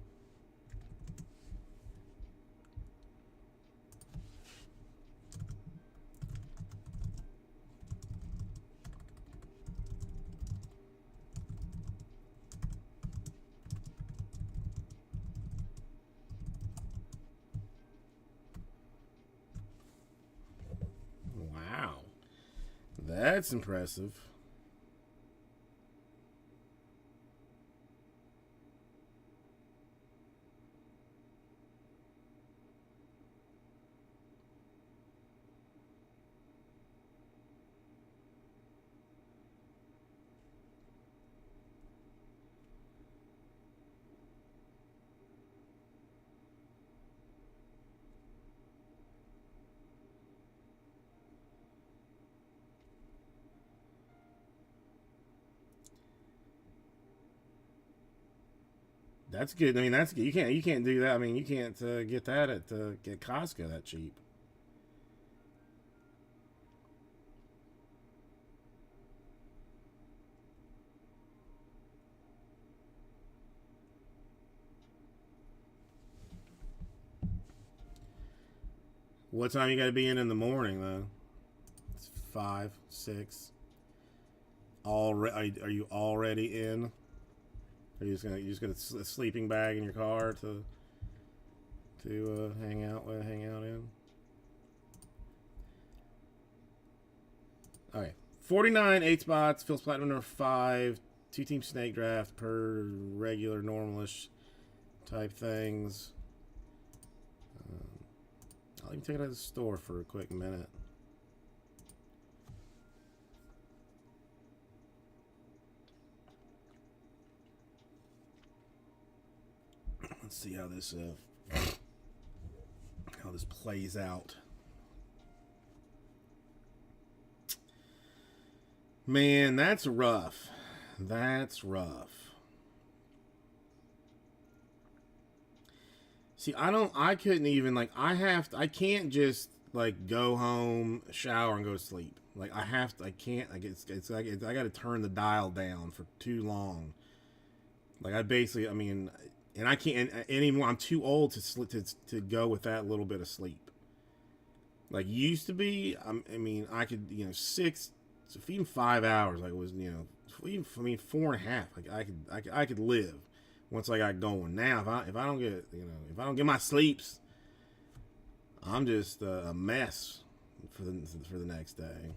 Wow, that's impressive. That's good. I mean, that's good. You can't do that. I mean, you can't get that get Costco that cheap. What time you got to be in the morning though? It's 5, 6. Are you already in? Are you just gonna a sleeping bag in your car to hang out in? Okay, 49 8 spots. Phil's platinum number 5. 2-team snake draft per regular normalish type things. I'll even take it to the store for a quick minute. Let's see how this plays out. Man, that's rough. That's rough. See, I couldn't even like I can't just like go home, shower and go to sleep. Like I can't like I got to turn the dial down for too long. Like I basically, I mean, and I can't anymore. I'm too old to go with that little bit of sleep. Like used to be, I mean, I could 6, so even 5 hours. Like it was even I mean 4.5. Like I could live once I got going. Now, if I don't get, if I don't get my sleeps, I'm just a mess for the next day.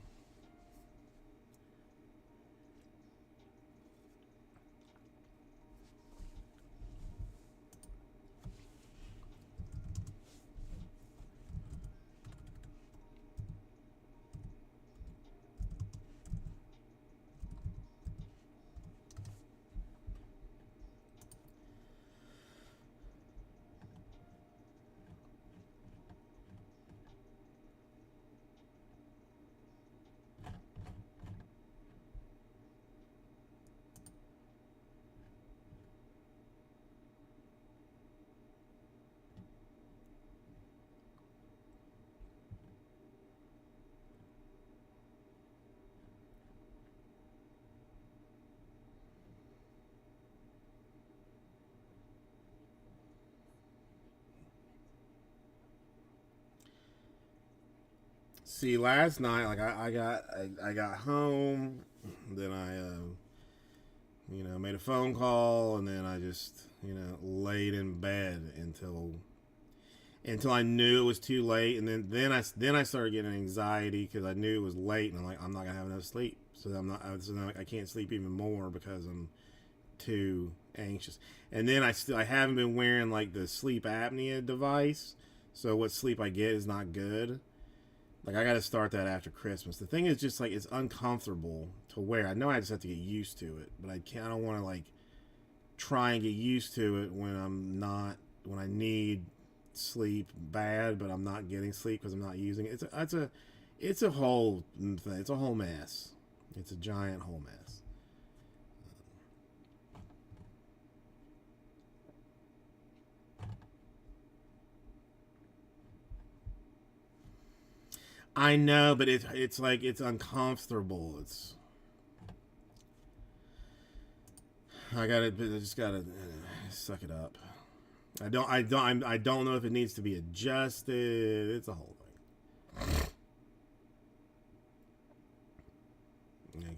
See, last night, like I got home, then I made a phone call, and then I just laid in bed until I knew it was too late, and then I started getting anxiety because I knew it was late, and I'm like, I'm not gonna have enough sleep, so now I can't sleep even more because I'm too anxious. And then I haven't been wearing like the sleep apnea device, so what sleep I get is not good. Like, I got to start that after Christmas. The thing is just like it's uncomfortable to wear. I know I just have to get used to it, but I don't want to like try and get used to it when I need sleep bad, but I'm not getting sleep because I'm not using it. It's a whole thing. It's a whole mess. It's a giant whole mess. I know, but it's like it's uncomfortable. I just gotta suck it up. I don't know if it needs to be adjusted. It's a whole thing. Like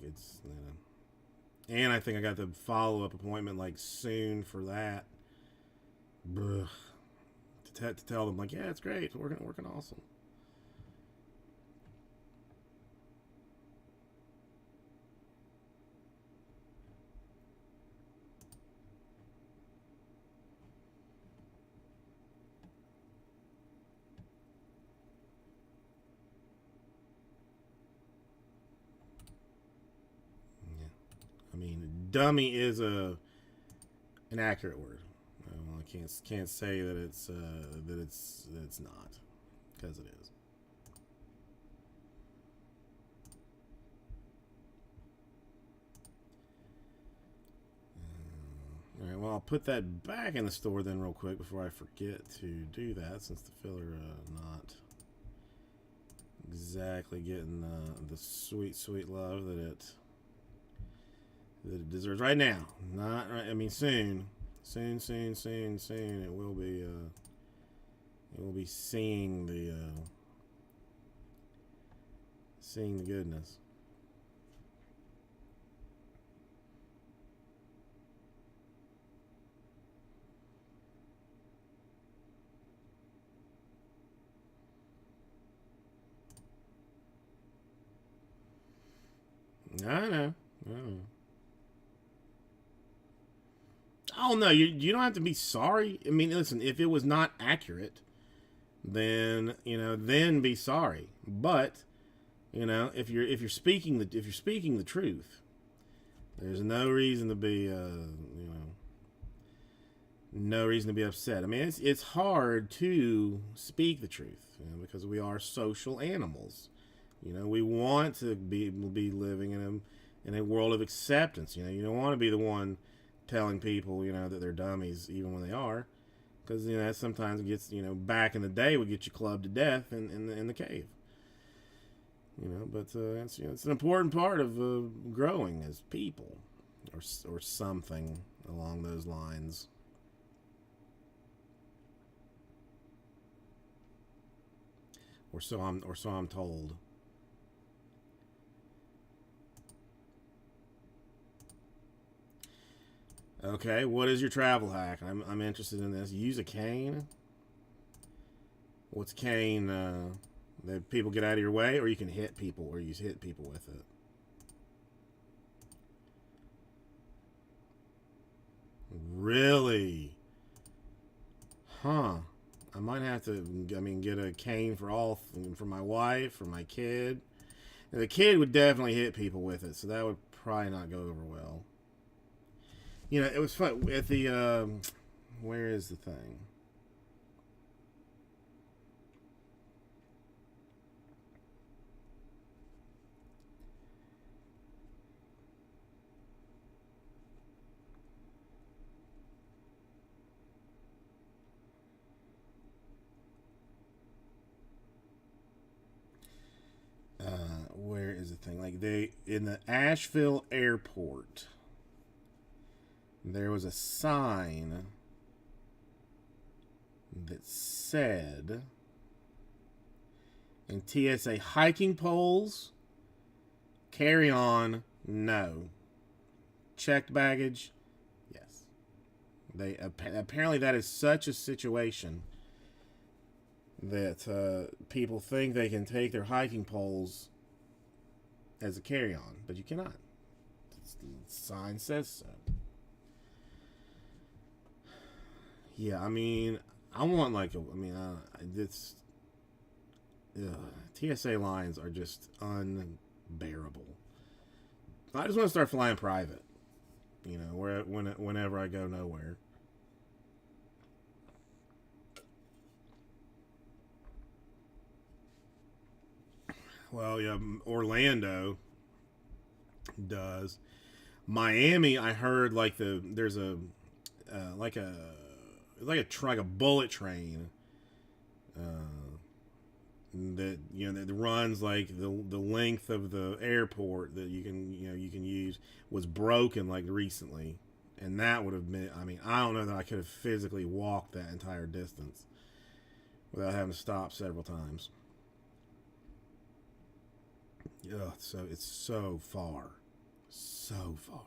and I think I got the follow-up appointment like soon for that. Bruh. To tell them like, yeah, it's great, it's working awesome. I mean, dummy is an accurate word. Well, I can't say that it's not, because it is. All right. Well, I'll put that back in the store then real quick before I forget to do that, since the filler not exactly getting the sweet love that it deserves right now. Not right. I mean, soon. It will be. It will be seeing the goodness. I know. Oh no, you don't have to be sorry. I mean, listen, if it was not accurate, then then be sorry. But if you're speaking the truth, there's no reason to be no reason to be upset. I mean, it's hard to speak the truth, because we are social animals. We want to be living in a world of acceptance. You don't want to be the one telling people that they're dummies even when they are, because that sometimes gets back in the day would get you clubbed to death in the cave. But it's an important part of growing as people, or something along those lines. Or so I'm told. Okay, what is your travel hack? I'm interested in this. Use a cane. What's cane? That people get out of your way, or you can hit people, or you hit people with it. Really? Huh. I might have to, I mean, get a cane for all, for my wife, for my kid. And the kid would definitely hit people with it, so that would probably not go over well. You know, it was fun at the, where is the thing? Where is the thing? Like they in the Asheville airport, there was a sign that said, in TSA, hiking poles, carry on, no. Checked baggage, yes. They apparently that is such a situation that people think they can take their hiking poles as a carry-on, but you cannot. The sign says so. Yeah, I mean, I want like a. I mean, it's TSA lines are just unbearable. I just want to start flying private. You know, whenever I go nowhere. Well, yeah, Orlando does. Miami, I heard like there's a like a like a bullet train that that runs like the length of the airport that you can use was broken like recently, and that would have been. I mean, I don't know that I could have physically walked that entire distance without having to stop several times. Ugh, so it's so far, so far.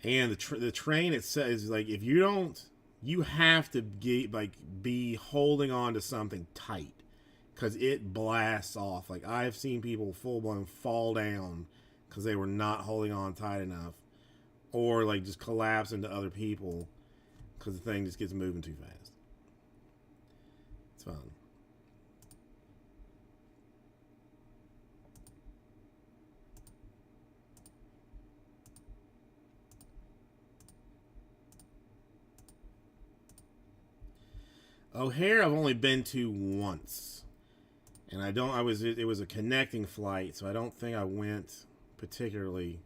And the train it says like if you don't, you have to get like be holding on to something tight because it blasts off. Like I've seen people full blown fall down because they were not holding on tight enough, or like just collapse into other people because the thing just gets moving too fast. It's fun. O'Hare I've only been to once, and I don't. I was it was a connecting flight, so I don't think I went particularly.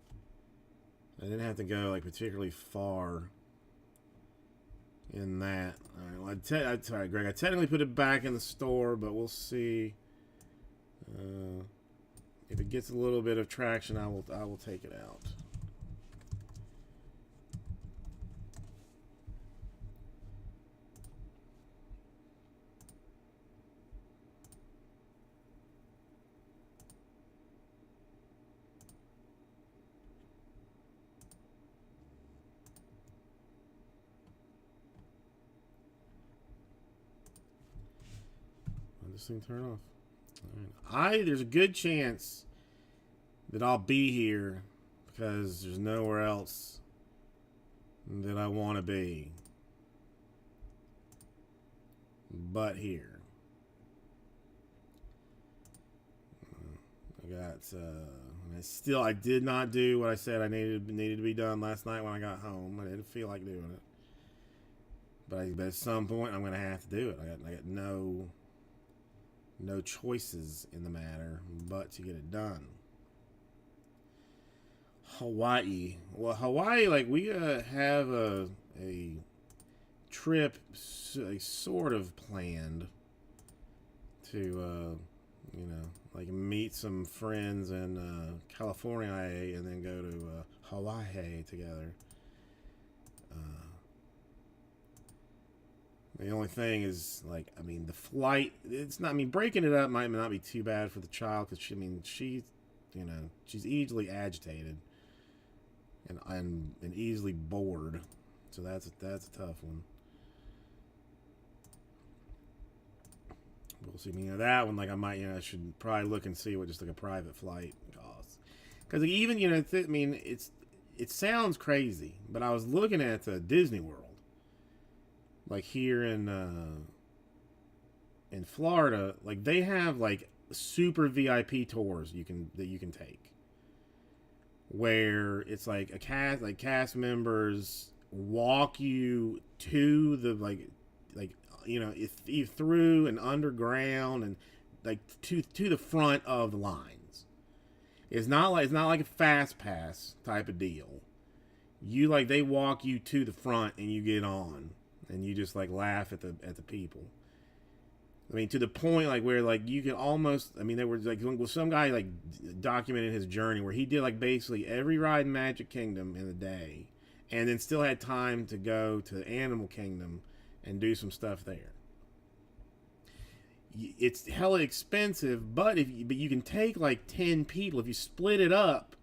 I didn't have to go like particularly far in that. All right, well, sorry, Greg. I technically put it back in the store, but we'll see. If it gets a little bit of traction, I will take it out. Let this thing turn off. Right. There's a good chance that I'll be here because there's nowhere else that I want to be but here. I got. I did not do what I said I needed to be done last night when I got home. I didn't feel like doing it, but at some point I'm gonna have to do it. I got no choices in the matter but to get it done. Hawaii. Well, Hawaii, like we have a trip sort of planned to like meet some friends in California and then go to Hawaii together. The only thing is, like, I mean, the flight, it's not, I mean, breaking it up might not be too bad for the child because, she's, you know, she's easily agitated and easily bored. So that's a tough one. We'll see. You know, that one, like, I should probably look and see what just like a private flight costs. Because even, you know, it sounds crazy, but I was looking at Disney World. Like here in Florida, like they have like super VIP tours that you can take, where it's like cast members walk you to the like you know through and underground and like to the front of the lines. It's not like a fast pass type of deal. They walk you to the front and you get on. And you just like laugh at the people. I mean, to the point like where like you can almost. I mean, there was like some guy like documented his journey where he did like basically every ride in Magic Kingdom in a day, and then still had time to go to Animal Kingdom and do some stuff there. It's hella expensive, but you can take like 10 people if you split it up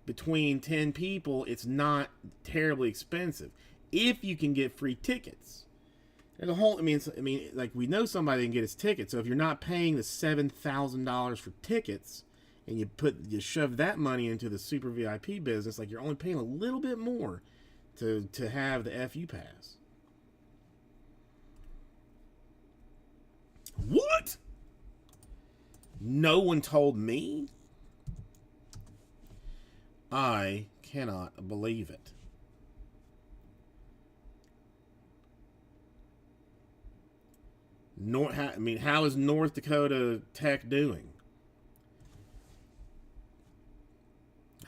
between 10 people. It's not terribly expensive. If you can get free tickets. There's a whole, like we know somebody can get his ticket. So if you're not paying the $7,000 for tickets and you shove that money into the super VIP business, like you're only paying a little bit more to have the FU pass. What? No one told me? I cannot believe it. How is North Dakota Tech doing?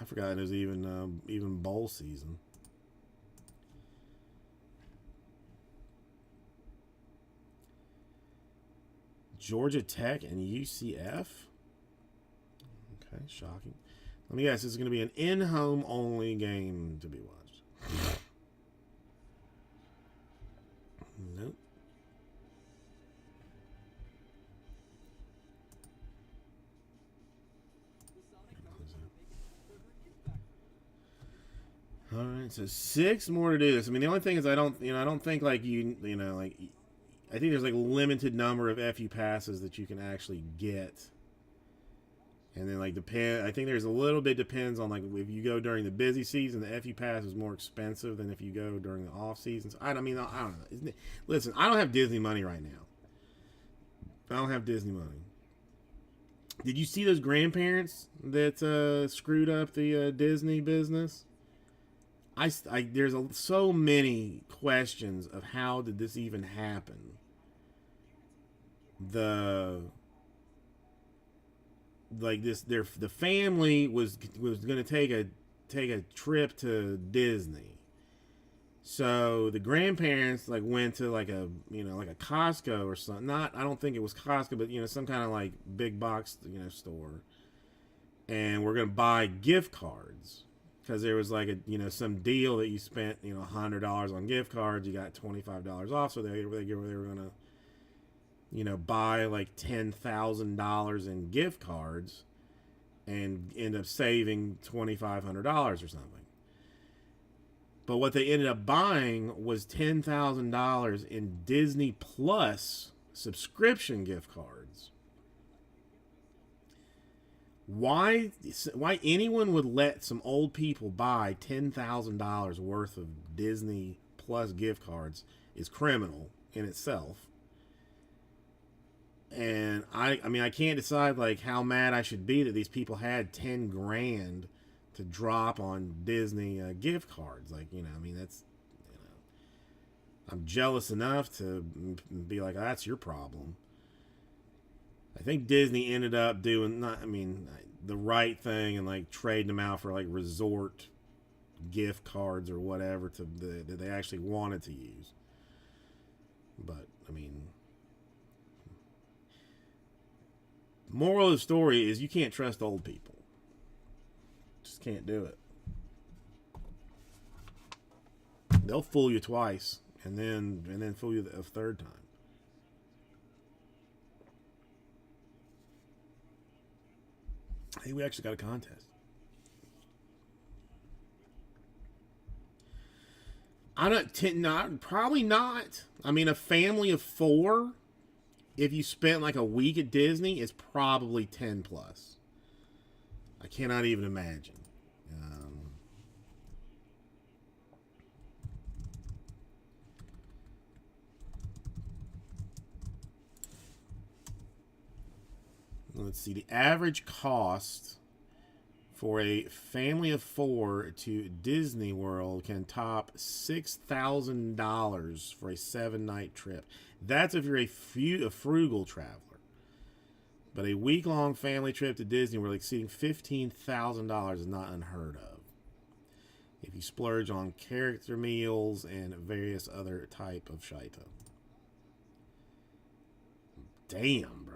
I forgot there's even bowl season. Georgia Tech and UCF? Okay, shocking. Let me guess, this is going to be an in-home only game to be watched. Nope. All right, so 6 more to do this. I mean, the only thing is I don't think like I think there's like a limited number of FU passes that you can actually get. And then like I think there's a little bit depends on like if you go during the busy season, the FU pass is more expensive than if you go during the off seasons. I don't know. Listen, I don't have Disney money right now. I don't have Disney money. Did you see those grandparents that screwed up the Disney business? There's so many questions of how did this even happen. The family was going to take a trip to Disney. So the grandparents like went to like a Costco or something. I don't think it was Costco, but some kind of like big box store. And we're going to buy gift cards. Because there was like some deal that you spent $100 on gift cards, you got $25 off. So they were gonna buy like $10,000 in gift cards and end up saving $2,500 or something. But what they ended up buying was $10,000 in Disney Plus subscription gift cards. Why anyone would let some old people buy $10,000 worth of Disney Plus gift cards is criminal in itself. And I can't decide like how mad I should be that these people had 10 grand to drop on Disney gift cards. Like, that's, I'm jealous enough to be like, that's your problem. I think Disney ended up doing the right thing and like trading them out for like resort gift cards or whatever that they actually wanted to use. But moral of the story is you can't trust old people. Just can't do it. They'll fool you twice and then fool you a third time. Hey, we actually got a contest. I don't not probably not. I mean, a family of 4, if you spent like a week at Disney, is probably 10 plus. I cannot even imagine. Let's see. The average cost for a family of 4 to Disney World can top $6,000 for a 7-night trip. That's if you're a frugal traveler. But a week-long family trip to Disney World exceeding $15,000 is not unheard of. If you splurge on character meals and various other type of shita. Damn, bro.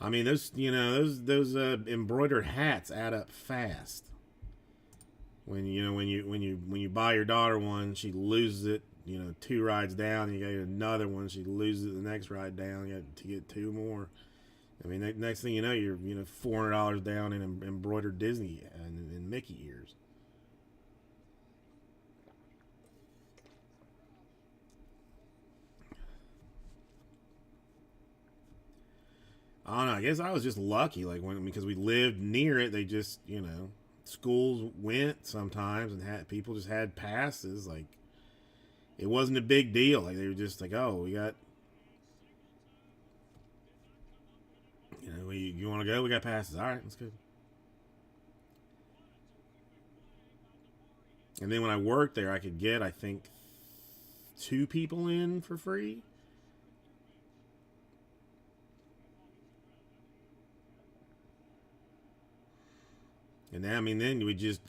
I mean, those embroidered hats add up fast. When you buy your daughter one, she loses it. 2 rides down, and you get another one. She loses it the next ride down. You got to get 2 more. I mean, next thing you know, you're $400 down in embroidered Disney and Mickey ears. I don't know. I guess I was just lucky, because we lived near it. They just, schools went sometimes and people just had passes. Like, it wasn't a big deal. Like, they were just like, oh, we got, you want to go? We got passes. All right, let's go. And then when I worked there, I could get, I think, 2 people in for free. And then we just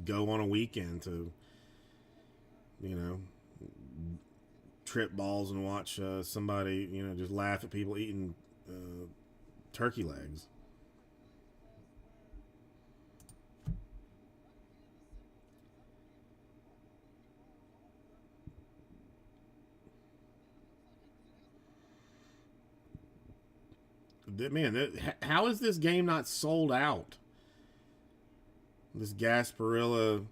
go on a weekend to, trip balls and watch somebody, just laugh at people eating turkey legs. Man, how is this game not sold out? This Gasparilla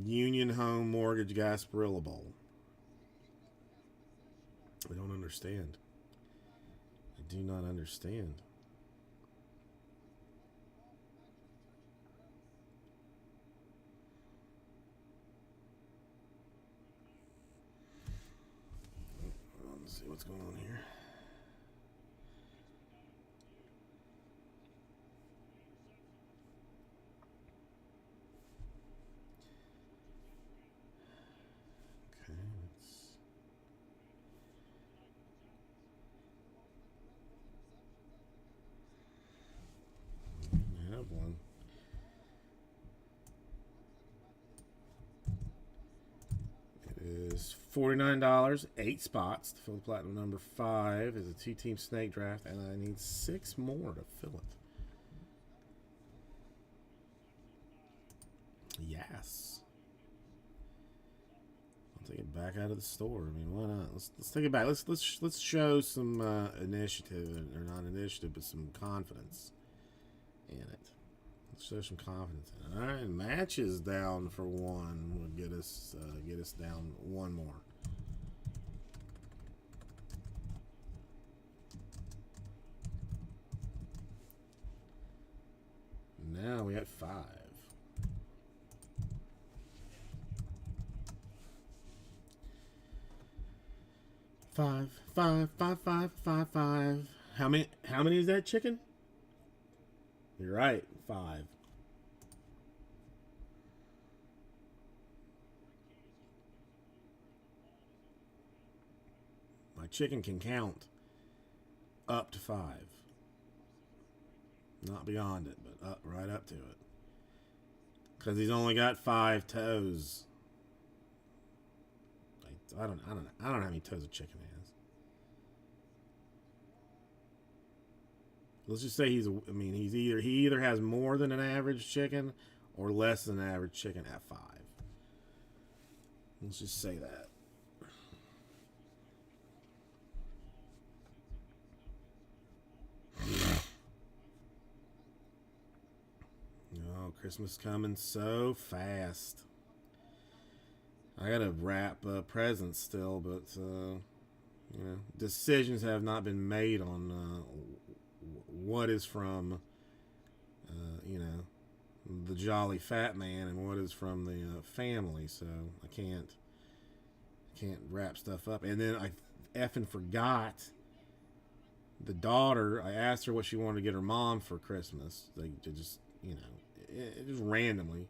Union Home Mortgage Gasparilla Bowl. I don't understand. I do not understand. Let's see what's going on here. One. It is $49, 8 spots to fill the platinum. Number 5 is a 2-team snake draft, and I need 6 more to fill it. Yes. I'll take it back out of the store. I mean, why not? Let's take it back. Let's show some initiative, or not initiative, but some confidence in it. Let's show some confidence in it. All right, matches down for 1 would get us down 1 more. Now we got 5. Five. How many is that, chicken? You're right, 5. My chicken can count up to 5. Not beyond it, but right up to it. Because he's only got 5 toes. I don't know how many toes a chicken has. Let's just say he either has more than an average chicken or less than an average chicken at 5. Let's just say that. Oh, Christmas coming so fast. I gotta wrap presents still, but decisions have not been made on what is from the jolly fat man and what is from the family. So I can't wrap stuff up. And then I effing forgot the daughter. I asked her what she wanted to get her mom for Christmas. Like, just just randomly.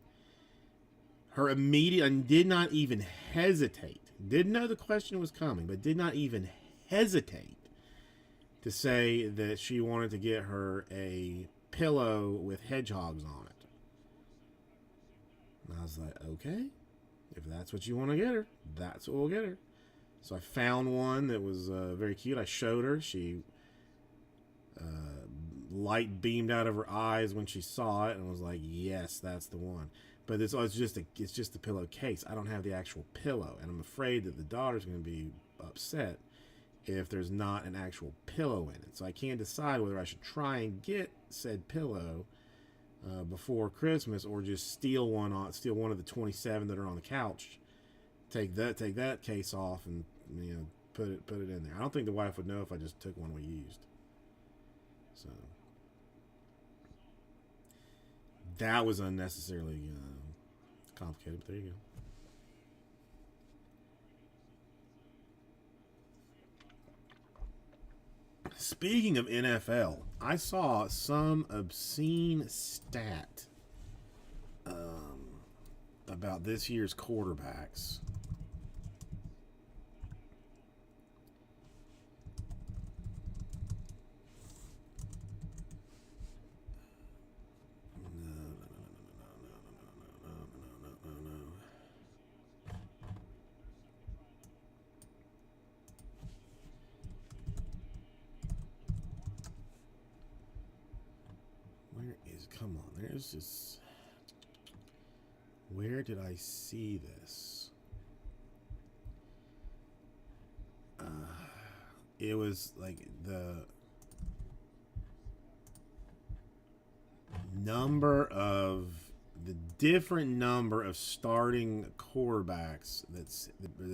Her immediate, and did not even hesitate. Didn't know the question was coming, but did not even hesitate to say that she wanted to get her a pillow with hedgehogs on it. And I was like, okay, if that's what you want to get her, that's what we'll get her. So I found one that was very cute. I showed her. She light beamed out of her eyes when she saw it and was like, yes, that's the one. But it's just a pillowcase. I don't have the actual pillow, and I'm afraid that the daughter's going to be upset if there's not an actual pillow in it. So I can't decide whether I should try and get said pillow before Christmas, or just steal one of the 27 that are on the couch. Take that case off and put it in there. I don't think the wife would know if I just took one we used. So that was unnecessarily complicated, but there you go. Speaking of NFL, I saw some obscene stat about this year's quarterbacks. Come on, there's this. Where did I see this? It was like the different number of starting quarterbacks that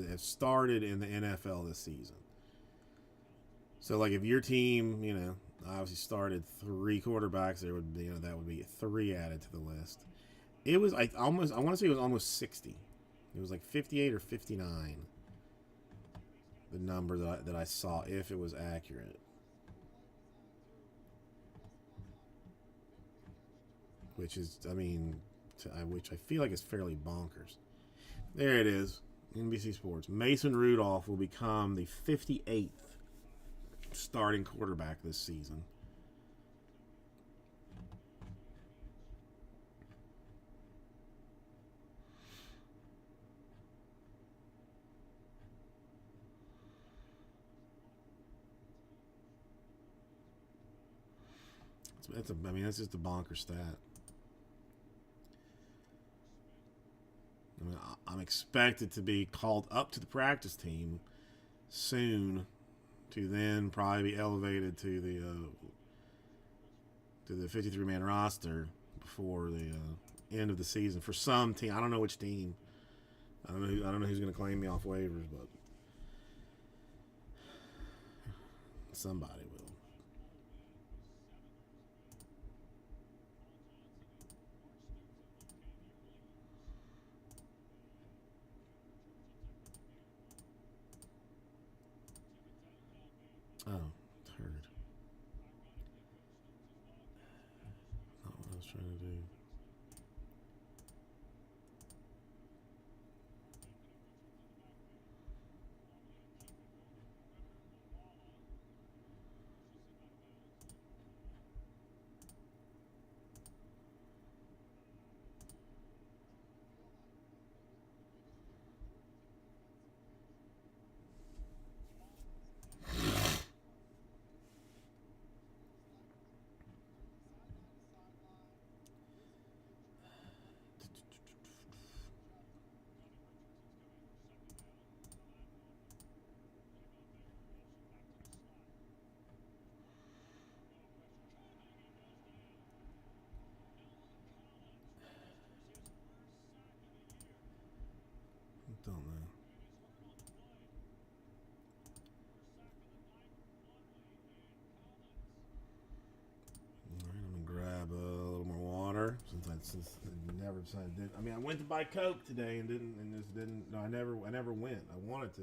have started in the NFL this season. So, like, if your team, obviously started 3 quarterbacks, there would be, that would be 3 added to the list. It was I want to say it was almost 60. It was like 58 or 59. The number that I saw, if it was accurate. Which is, which I feel like is fairly bonkers. There it is. NBC Sports. Mason Rudolph will become the 58th starting quarterback this season. That's just a bonker stat. I'm expected to be called up to the practice team soon, to then probably be elevated to the 53-man roster before the end of the season for some team. I don't know which team. I don't know who's going to claim me off waivers, but somebody will. Oh, turd. Not what I was trying to do. It's just I never decided. I mean, I went to buy Coke today and just didn't. No, I never went. I wanted to.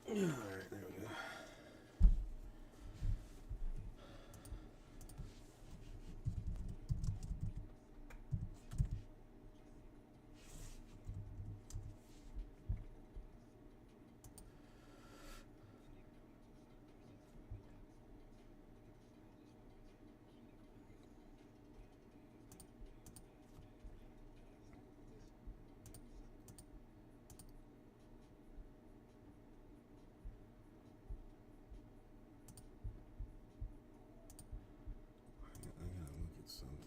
All right, there we go. I gotta look at something.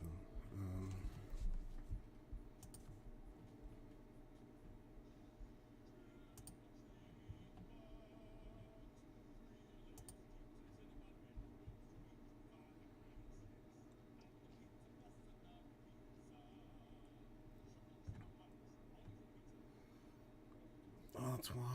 Oh, it's wild.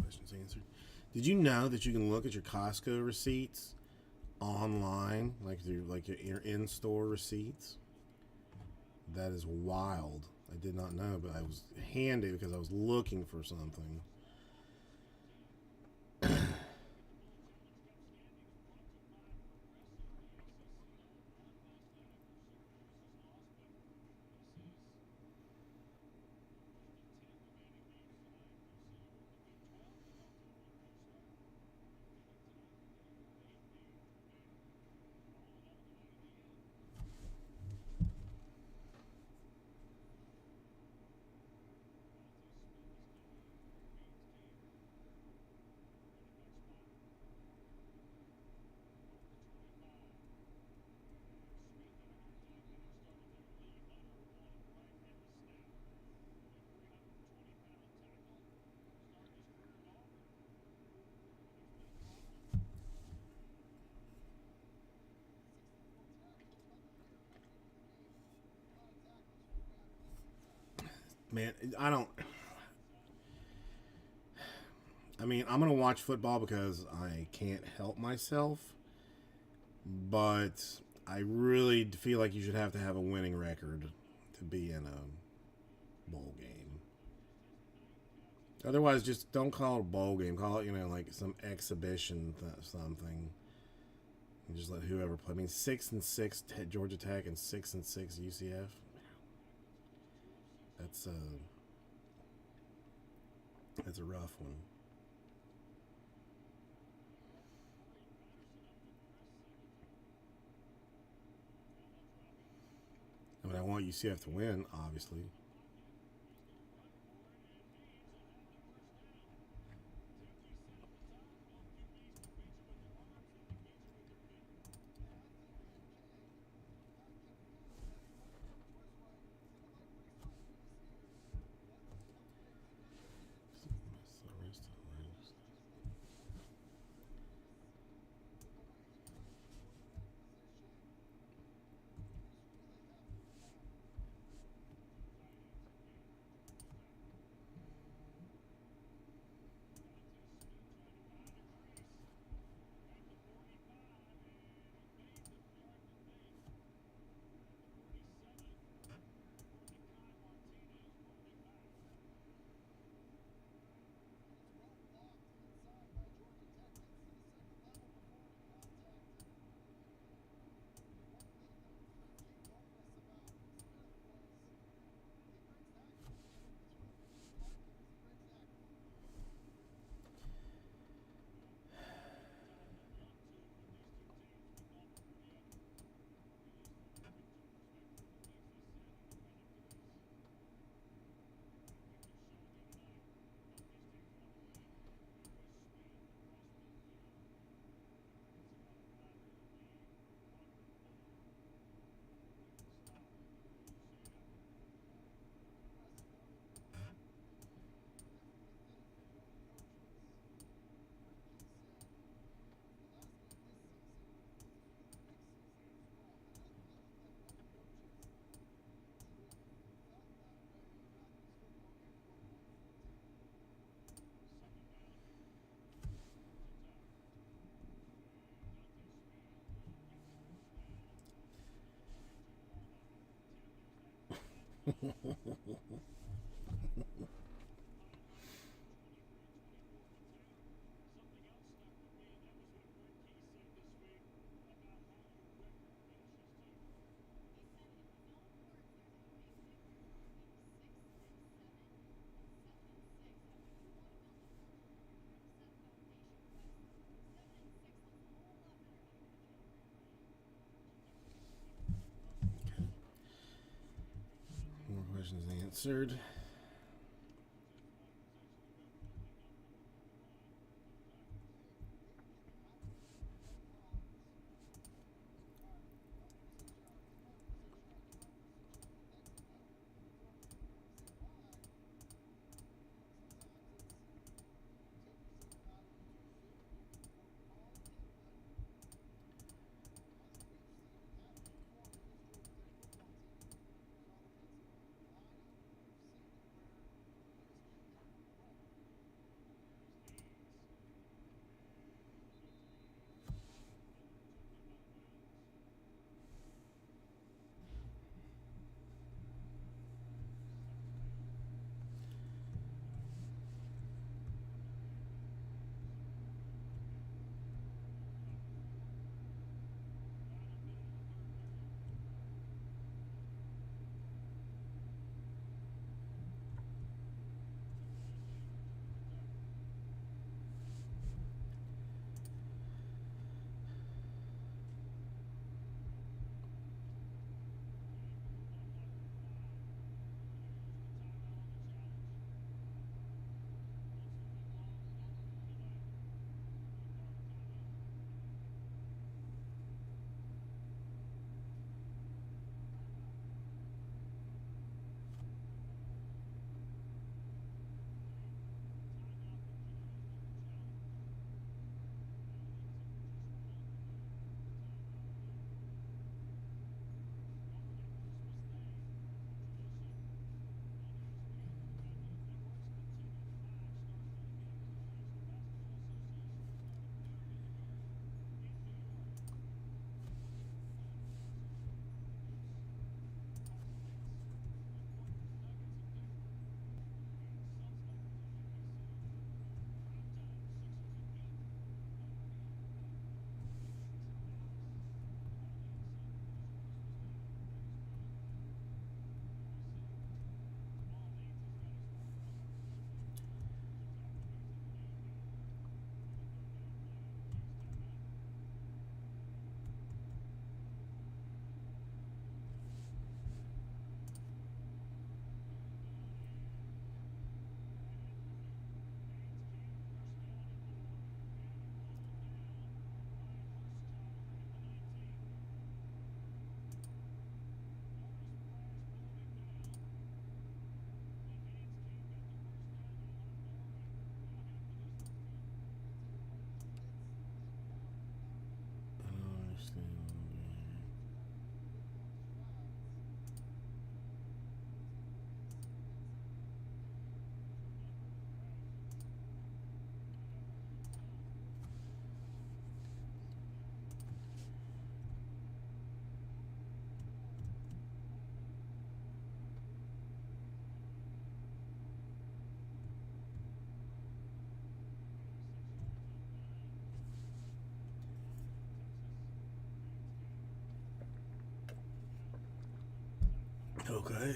Questions answered. Did you know that you can look at your Costco receipts online, like your in-store receipts? That is wild. I did not know, but I was handy because I was looking for something. Man, I don't. I mean, I'm gonna watch football because I can't help myself, but I really feel like you should have to have a winning record to be in a bowl game. Otherwise, just don't call it a bowl game. Call it, like some exhibition something. And just let whoever play. I mean, 6-6 Georgia Tech and 6-6 UCF. That's a rough one. I mean, I want UCF to win, obviously. More questions answered. Okay, all right.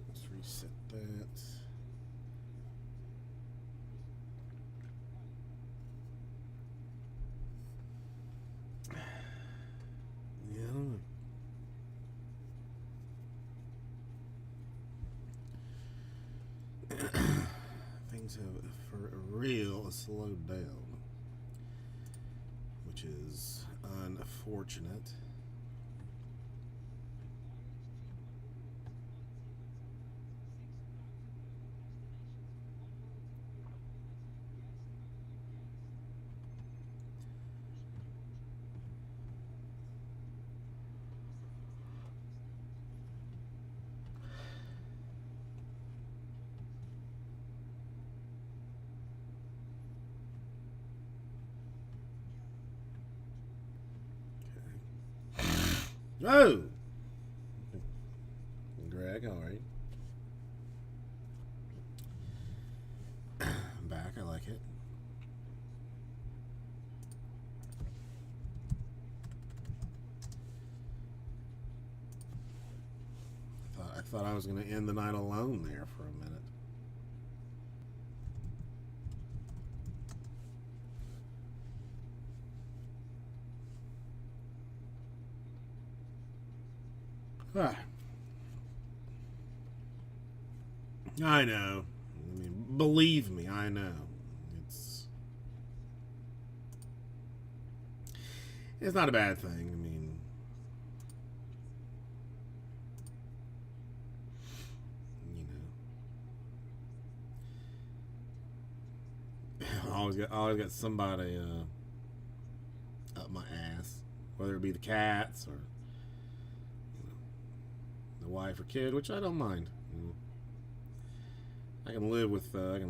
Let's reset that. Yeah, I don't know. Things have for real slowed down, which is unfortunate. Oh! Greg, alright. I'm back, I like it. I thought I was going to end the night alone there for a minute. Ah. I know. I mean, believe me, I know. It's not a bad thing. I mean, you know, always got somebody up my ass, whether it be the cats or the wife or kid, which I don't mind. I can live with that.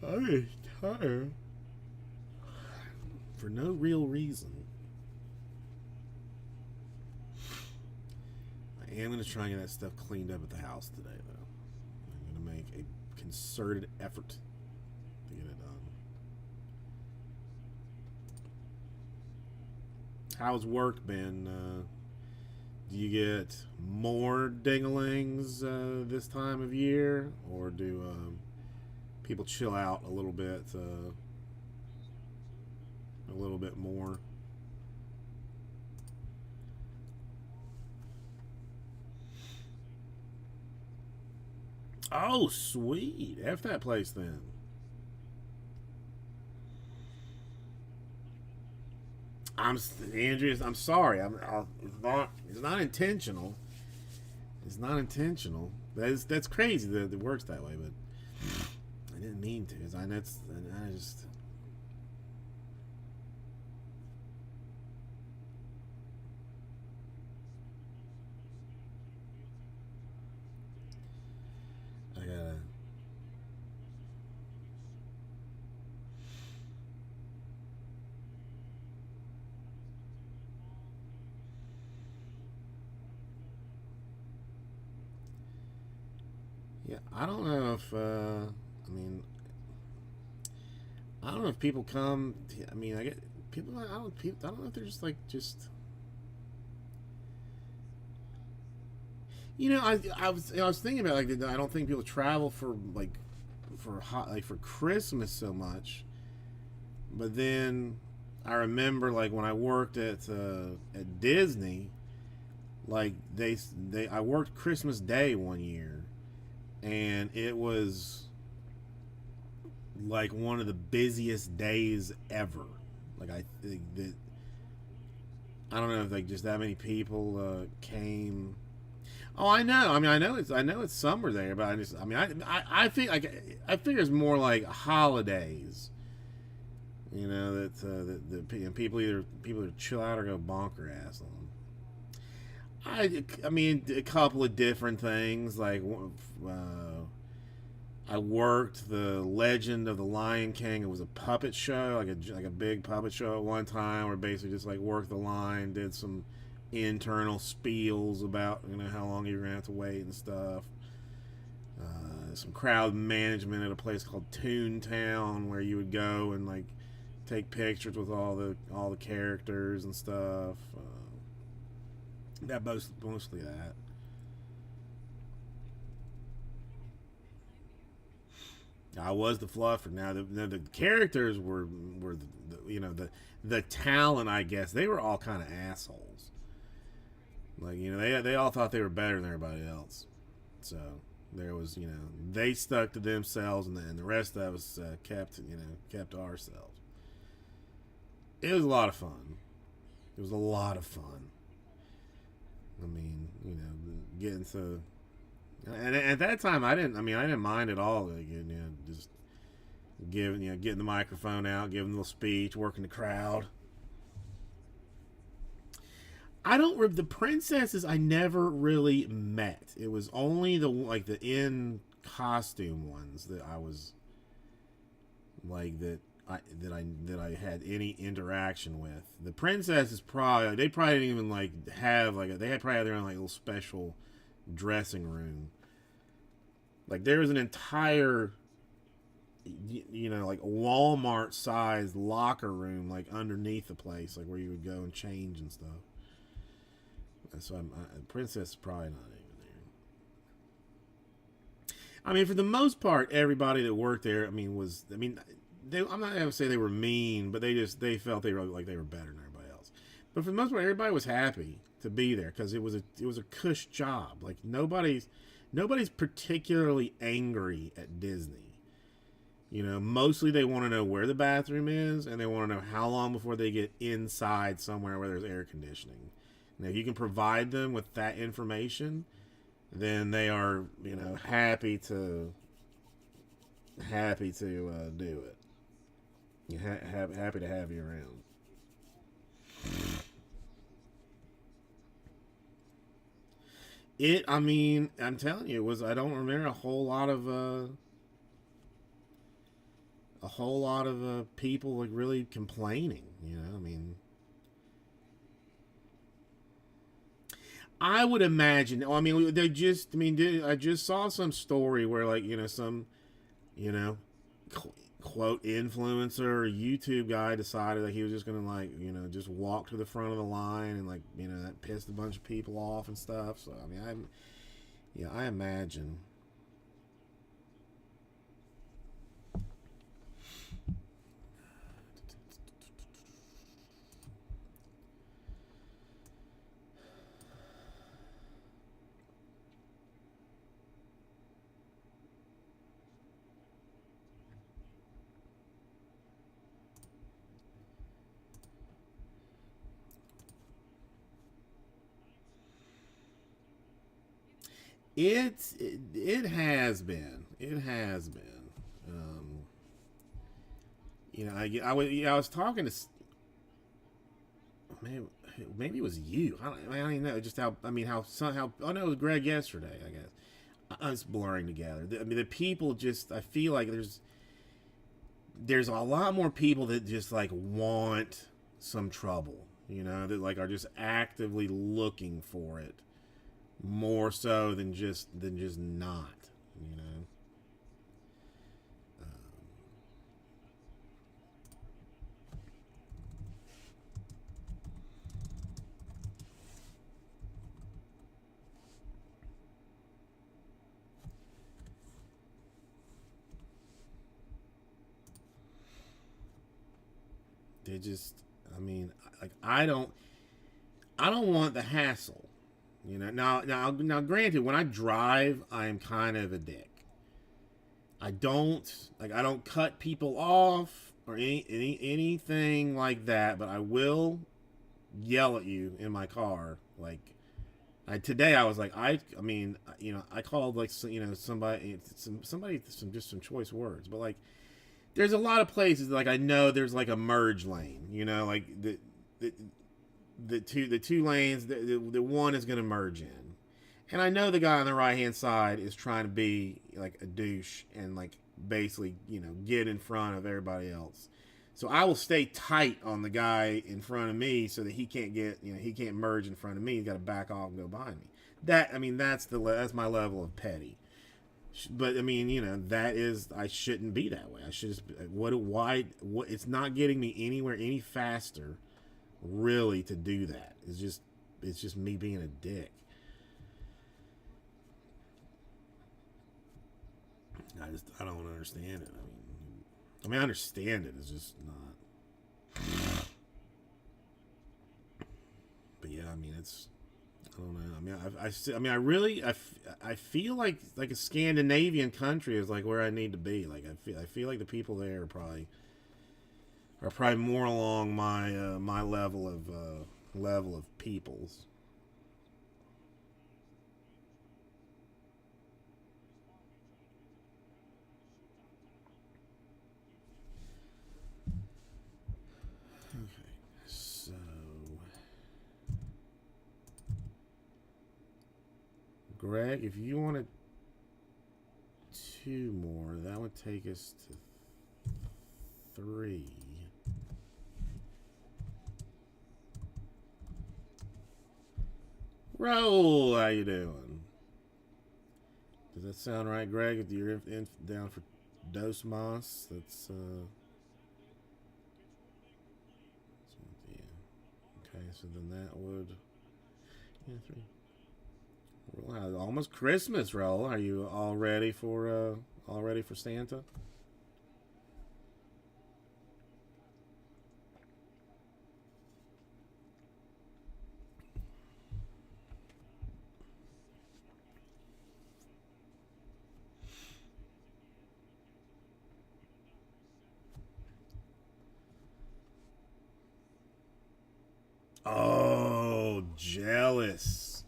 I'm tired for no real reason. I am going to try and get that stuff cleaned up at the house today, though. I'm going to make a concerted effort to get it done. How's work been? Do you get more dinglings this time of year, or do people chill out a little bit more? Oh, sweet. F that place then. Andrea. I'm sorry. It's not intentional. It's not intentional. That's crazy that it works that way, but I didn't mean to. I just Yeah, I don't know if I mean I don't know if people come. I mean, I get people. I don't know if they're just like just. I was thinking about like I don't think people travel for like for Christmas so much, but then I remember like when I worked at Disney, like they I worked Christmas Day one year, and it was like one of the busiest days ever. Like I think that I don't know if like just that many people came. Oh, I know. I mean, I know it's summer there, but I think like I figure it's more like holidays. You know that people either chill out or go bonker ass on them. I mean a couple of different things like I worked the Legend of the Lion King. It was a puppet show, like a big puppet show at one time, where basically just like worked the line, did some internal spiels about how long you're gonna have to wait and stuff. Some crowd management at a place called Toontown, where you would go and like take pictures with all the characters and stuff. That mostly that. I was the fluffer. Now the characters were the talent. I guess they were all kind of assholes. Like they all thought they were better than everybody else. So there was they stuck to themselves, and the rest of us kept to ourselves. It was a lot of fun. It was a lot of fun. I mean, getting to and at that time I didn't mind at all. Like, just getting the microphone out, giving a little speech, working the crowd. I don't. The princesses I never really met. It was only the in costume ones that I was like that I had any interaction with. The princesses they probably didn't even like have they had probably had their own like little special dressing room. Like there was an entire like Walmart sized locker room like underneath the place, like where you would go and change and stuff. So Princess is probably not even there. I mean, for the most part, everybody that worked there, I'm not gonna say they were mean, but they felt they were better than everybody else. But for the most part, everybody was happy to be there because it was a cush job. Like nobody's particularly angry at Disney. Mostly they want to know where the bathroom is, and they want to know how long before they get inside somewhere where there's air conditioning. Now, if you can provide them with that information, then they are, happy to do it. Happy to have you around. I'm telling you, I don't remember a whole lot of people like really complaining. I would imagine. Oh, I mean, I just saw some story where like some you know quote influencer or YouTube guy decided that he was just gonna like just walk to the front of the line, and like that pissed a bunch of people off and stuff. So I imagine. It has been. It has been. Um, I was talking to maybe it was you. I don't even know just how how oh no, it was Greg yesterday. I guess it's blurring together. The people just I feel like there's a lot more people that just like want some trouble. That like are just actively looking for it more so than just not. they just, I mean, like I don't want the hassle. You know, now, granted, when I drive, I am kind of a dick. I don't cut people off or anything like that, but I will yell at you in my car. Like, today I was like, I mean, you know, I called like, you know, somebody some choice words, but like, there's a lot of places like I know there's like a merge lane, you know, like the the two lanes, the one is going to merge in. And I know the guy on the right hand side is trying to be like a douche and like basically, you know, get in front of everybody else. So I will stay tight on the guy in front of me so that he can't get, you know, he can't merge in front of me. He's got to back off and go behind me. That, I mean, that's my level of petty. But I mean, you know, that is, I shouldn't be that way. I should just, what? It's not getting me anywhere any faster, really, to do that. It's just me being a dick. I don't understand it. I mean, I understand it. It's just not. But yeah, I mean, I don't know. I mean, I feel like a Scandinavian country is like where I need to be. Like I feel like the people there are probably more along my level of peoples. Okay, so Greg, if you wanted two more, that would take us to three. Roll, how you doing? Does that sound right, Greg? If you're down for Dos Mas, that's yeah. Okay, so then that would, yeah, three. Well, almost Christmas, Roll. Are you all ready for Santa? Oh, jealous.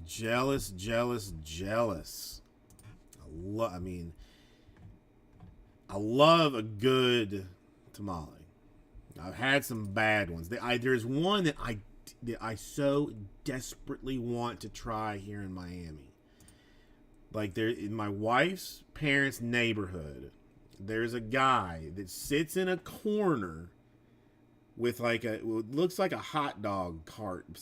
Jealous, jealous, jealous. I mean, I love a good tamale. I've had some bad ones. There's one that I so desperately want to try here in Miami. Like there in my wife's parents' neighborhood, there's a guy that sits in a corner with like it looks like a hot dog cart